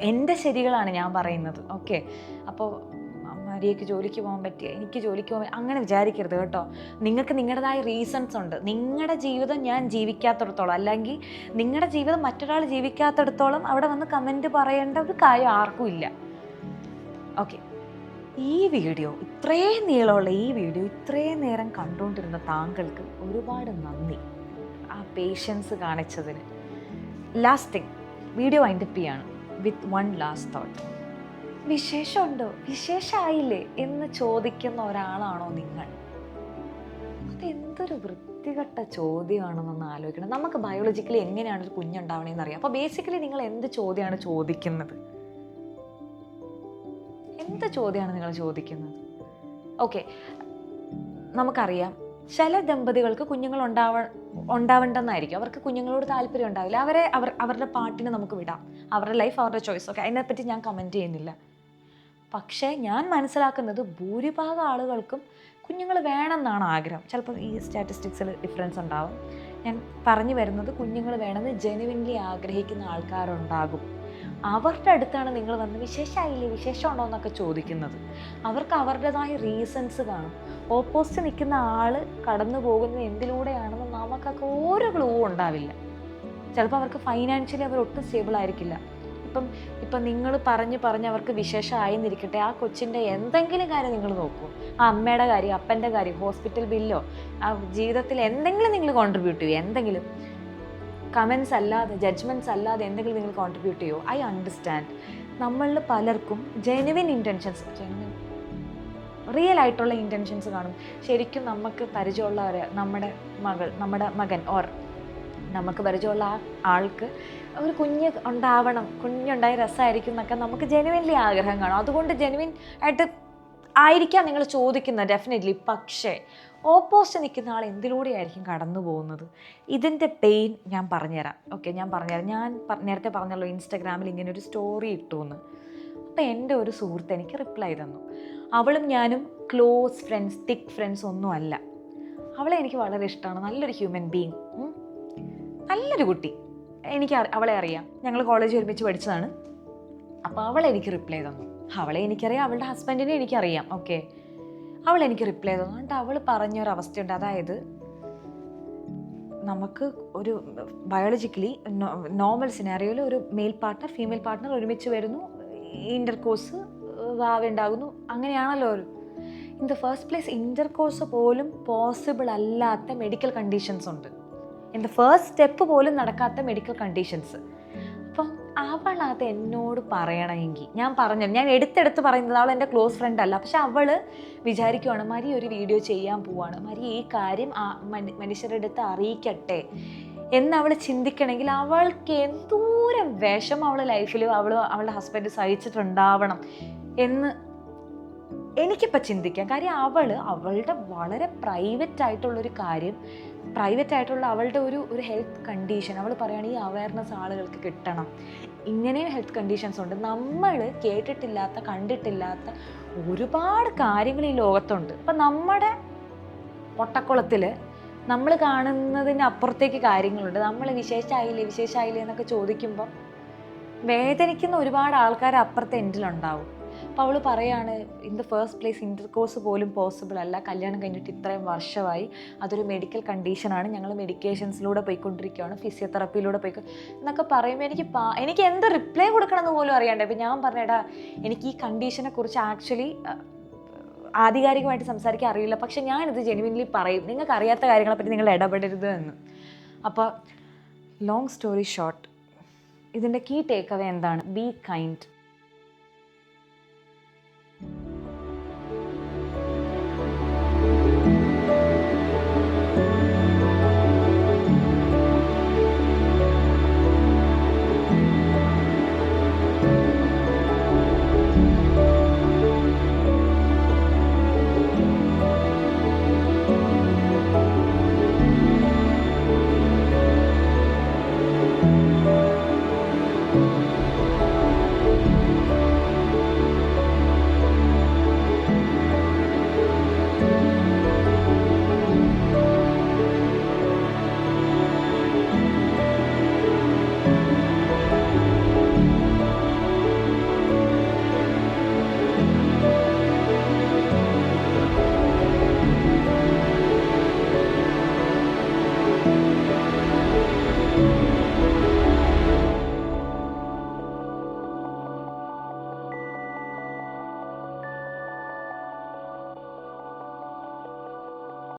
എൻ്റെ ശരികളാണ് ഞാൻ പറയുന്നത്. ഓക്കെ, അപ്പോൾ അമ്മ മരിയയ്ക്ക് ജോലിക്ക് പോകാൻ പറ്റിയ, എനിക്ക് ജോലിക്ക് പോകാൻ അങ്ങനെ വിചാരിക്കരുത് കേട്ടോ. നിങ്ങൾക്ക് നിങ്ങളുടേതായ റീസൺസ് ഉണ്ട്. നിങ്ങളുടെ ജീവിതം ഞാൻ ജീവിക്കാത്തിടത്തോളം, അല്ലെങ്കിൽ നിങ്ങളുടെ ജീവിതം മറ്റൊരാൾ ജീവിക്കാത്തിടത്തോളം അവിടെ വന്ന് കമൻറ്റ് പറയേണ്ട ഒരു കാര്യം ആർക്കും ഇല്ല. ഓക്കെ, ഈ വീഡിയോ ഇത്രയും നീളമുള്ള ഈ വീഡിയോ ഇത്രയും നേരം കണ്ടുകൊണ്ടിരുന്ന താങ്കൾക്ക് ഒരുപാട് നന്ദി ആ പേഷ്യൻസ് കാണിച്ചതിന്. ലാസ്റ്റ് തിങ്, വീഡിയോ വൈൻഡപ്പ് ചെയ്യാണ് വിത്ത് വൺ ലാസ്റ്റ് തോട്ട്. വിശേഷമുണ്ടോ, വിശേഷമായില്ലേ എന്ന് ചോദിക്കുന്ന ഒരാളാണോ നിങ്ങൾ? അതെന്തൊരു വൃത്തികെട്ട ചോദ്യമാണെന്നൊന്ന് ആലോചിക്കണം. നമുക്ക് ബയോളജിക്കലി എങ്ങനെയാണ് ഒരു കുഞ്ഞുണ്ടാവണേന്ന് അറിയാം. അപ്പോൾ ബേസിക്കലി നിങ്ങൾ എന്ത് ചോദ്യമാണ് ചോദിക്കുന്നത്? എന്ത് ചോദ്യമാണ് നിങ്ങൾ ചോദിക്കുന്നത്? ഓക്കെ, നമുക്കറിയാം ചില ദമ്പതികൾക്ക് കുഞ്ഞുങ്ങൾ ഉണ്ടാവേണ്ടെന്നായിരിക്കും. അവർക്ക് കുഞ്ഞുങ്ങളോട് താല്പര്യം ഉണ്ടാവില്ല. അവരുടെ പാട്ടിന് നമുക്ക് വിടാം. അവരുടെ ലൈഫ്, അവരുടെ ചോയ്സ്. ഓക്കെ, അതിനെപ്പറ്റി ഞാൻ കമൻറ്റ് ചെയ്യുന്നില്ല. പക്ഷേ ഞാൻ മനസ്സിലാക്കുന്നത് ഭൂരിഭാഗം ആളുകൾക്കും കുഞ്ഞുങ്ങൾ വേണമെന്നാണ് ആഗ്രഹം. ചിലപ്പോൾ ഈ സ്റ്റാറ്റിസ്റ്റിക്സിൽ ഡിഫറൻസ് ഉണ്ടാവും. ഞാൻ പറഞ്ഞു വരുന്നത് കുഞ്ഞുങ്ങൾ വേണമെന്ന് ജെനുവിൻലി ആഗ്രഹിക്കുന്ന ആൾക്കാരുണ്ടാകും. അവരുടെ അടുത്താണ് നിങ്ങൾ വന്ന് വിശേഷമായില്ലേ, വിശേഷമുണ്ടോ എന്നൊക്കെ ചോദിക്കുന്നത്. അവർക്ക് അവരുടേതായ റീസൺസ് കാണും. ഓപ്പോസിറ്റ് നിൽക്കുന്ന ആൾ കടന്നു പോകുന്നത് എന്തിലൂടെയാണെന്ന് നമുക്കൊക്കെ ഒരു ക്ലൂ ഉണ്ടാവില്ല. ചിലപ്പോൾ അവർക്ക് ഫൈനാൻഷ്യലി അവർ ഒട്ടും സ്റ്റേബിൾ ആയിരിക്കില്ല. ഇപ്പം നിങ്ങൾ പറഞ്ഞ് അവർക്ക് വിശേഷമായെന്നിരിക്കട്ടെ, ആ കൊച്ചിൻ്റെ എന്തെങ്കിലും കാര്യം നിങ്ങൾ നോക്കൂ. ആ അമ്മയുടെ കാര്യം, അപ്പൻ്റെ കാര്യം, ഹോസ്പിറ്റൽ ബില്ലോ, ആ ജീവിതത്തിൽ എന്തെങ്കിലും നിങ്ങൾ കോൺട്രിബ്യൂട്ട് ചെയ്യും. എന്തെങ്കിലും കമൻസ് അല്ലാതെ, ജഡ്ജ്മെൻറ്റ്സ് അല്ലാതെ എന്തെങ്കിലും നിങ്ങൾ കോൺട്രിബ്യൂട്ട് ചെയ്യുമോ? I understand. നമ്മളിൽ പലർക്കും ജെനുവിൻ ഇൻറ്റൻഷൻസ്, റിയൽ ആയിട്ടുള്ള ഇൻറ്റൻഷൻസ് കാണും. ശരിക്കും നമുക്ക് പരിചയമുള്ളവർ, നമ്മുടെ മകൻ ഓർ നമുക്ക് പരിചയമുള്ള ആ ആൾക്ക് ഒരു കുഞ്ഞുണ്ടായി രസമായിരിക്കും എന്നൊക്കെ നമുക്ക് ജെനുവിൻലി ആഗ്രഹം കാണും. അതുകൊണ്ട് ജെനുവിൻ ആയിട്ട് ആയിരിക്കാം നിങ്ങൾ ചോദിക്കുന്നത് ഡെഫിനറ്റ്ലി. പക്ഷേ ഓപ്പോസിറ്റ് നിൽക്കുന്ന ആൾ എന്തിലൂടെയായിരിക്കും കടന്നു പോകുന്നത്? ഇതിൻ്റെ പെയിൻ ഞാൻ പറഞ്ഞുതരാം. ഓക്കെ, ഞാൻ പറഞ്ഞുതരാം. ഞാൻ നേരത്തെ പറഞ്ഞല്ലോ ഇൻസ്റ്റാഗ്രാമിൽ ഇങ്ങനെ ഒരു സ്റ്റോറി ഇട്ടു എന്ന്. അപ്പോൾ എൻ്റെ ഒരു സുഹൃത്ത് എനിക്ക് റിപ്ലൈ തന്നു. അവളും ഞാനും ക്ലോസ് ഫ്രണ്ട്സ്, തിക്ക് ഫ്രണ്ട്സ് ഒന്നുമല്ല. അവളെ എനിക്ക് വളരെ ഇഷ്ടമാണ്. നല്ലൊരു ഹ്യൂമൻ ബീങ്, നല്ലൊരു കുട്ടി. എനിക്ക് അവളെ അറിയാം. ഞങ്ങൾ കോളേജ് ഒരുമിച്ച് പഠിച്ചതാണ്. അപ്പോൾ അവളെനിക്ക് റിപ്ലൈ തന്നു. അവളെ എനിക്കറിയാം, അവളുടെ ഹസ്ബൻഡിനെ എനിക്കറിയാം. ഓക്കെ, അവളെനിക്ക് റിപ്ലൈ തന്നു. എന്നിട്ട് അവൾ പറഞ്ഞൊരവസ്ഥയുണ്ട്. അതായത് നമുക്ക് ഒരു ബയോളജിക്കലി നോർമൽ സിനാറിയോയിൽ ഒരു മെയിൽ പാർട്ട്ണർ, ഫീമെയിൽ പാർട്ട്ണർ ഒരുമിച്ച് വരുന്നു, ഇൻ്റർകോഴ്സ് ഉണ്ടാകുന്നു. അങ്ങനെയാണല്ലോ. In the first place intercourse പോലും പോസിബിൾ അല്ലാത്ത മെഡിക്കൽ കണ്ടീഷൻസ് ഉണ്ട്. ഇൻ ദ ഫസ്റ്റ് സ്റ്റെപ്പ് പോലും നടക്കാത്ത മെഡിക്കൽ കണ്ടീഷൻസ്. അപ്പം അവളത് എന്നോട് പറയണമെങ്കിൽ ഞാൻ എടുത്തെടുത്ത് പറയുന്നത്, അവൾ എൻ്റെ ക്ലോസ് ഫ്രണ്ട് അല്ല. പക്ഷെ അവൾ വിചാരിക്കുവാണ് മരി ഒരു വീഡിയോ ചെയ്യാൻ പോവാണ്, മരി ഈ കാര്യം മനുഷ്യരുടെ അടുത്ത് അറിയിക്കട്ടെ എന്നവൾ ചിന്തിക്കണമെങ്കിൽ അവൾക്ക് എന്തോരം വിഷമം അവൾ ലൈഫിൽ അവളുടെ ഹസ്ബൻഡ് സഹിച്ചിട്ടുണ്ടാവണം എന്ന് എനിക്കിപ്പോൾ ചിന്തിക്കാം. കാര്യം അവളുടെ വളരെ പ്രൈവറ്റായിട്ടുള്ളൊരു കാര്യം, പ്രൈവറ്റായിട്ടുള്ള അവളുടെ ഒരു ഹെൽത്ത് കണ്ടീഷൻ അവൾ പറയുകയാണ്, ഈ അവയർനെസ് ആളുകൾക്ക് കിട്ടണം. ഇങ്ങനെയും ഹെൽത്ത് കണ്ടീഷൻസ് ഉണ്ട്. നമ്മൾ കേട്ടിട്ടില്ലാത്ത, കണ്ടിട്ടില്ലാത്ത ഒരുപാട് കാര്യങ്ങൾ ഈ ലോകത്തുണ്ട്. അപ്പം നമ്മുടെ പൊട്ടക്കുളത്തിൽ നമ്മൾ കാണുന്നതിന് അപ്പുറത്തേക്ക് കാര്യങ്ങളുണ്ട്. നമ്മൾ വിശേഷമായില്ലേ എന്നൊക്കെ ചോദിക്കുമ്പോൾ വേദനിക്കുന്ന ഒരുപാട് ആൾക്കാർ അപ്പുറത്തെ എൻഡിലുണ്ടാവും. അപ്പോൾ അവൾ പറയാണ്, in the first place intercourse പോലും പോസിബിൾ അല്ല, കല്യാണം കഴിഞ്ഞിട്ട് ഇത്രയും വർഷമായി, അതൊരു മെഡിക്കൽ കണ്ടീഷനാണ്, ഞങ്ങൾ മെഡിക്കേഷൻസിലൂടെ പോയിക്കൊണ്ടിരിക്കുകയാണ്, ഫിസിയോതെറാപ്പിയിലൂടെ എന്നൊക്കെ പറയുമ്പോൾ എനിക്ക് എന്ത് റിപ്ലൈ കൊടുക്കണമെന്ന് പോലും അറിയാണ്ട്. അപ്പോൾ ഞാൻ പറഞ്ഞേടാ, എനിക്ക് ഈ കണ്ടീഷനെ കുറിച്ച് ആക്ച്വലി ആധികാരികമായിട്ട് സംസാരിക്കാൻ അറിയില്ല, പക്ഷെ ഞാനിത് ജെനുവിൻലി പറയും, നിങ്ങൾക്ക് അറിയാത്ത കാര്യങ്ങളെപ്പറ്റി നിങ്ങൾ ഇടപെടരുത് എന്ന്. അപ്പോൾ ലോങ് സ്റ്റോറി ഷോർട്ട്, ഇതിൻ്റെ കീ ടേക്ക് അവേ എന്താണ്? Be kind.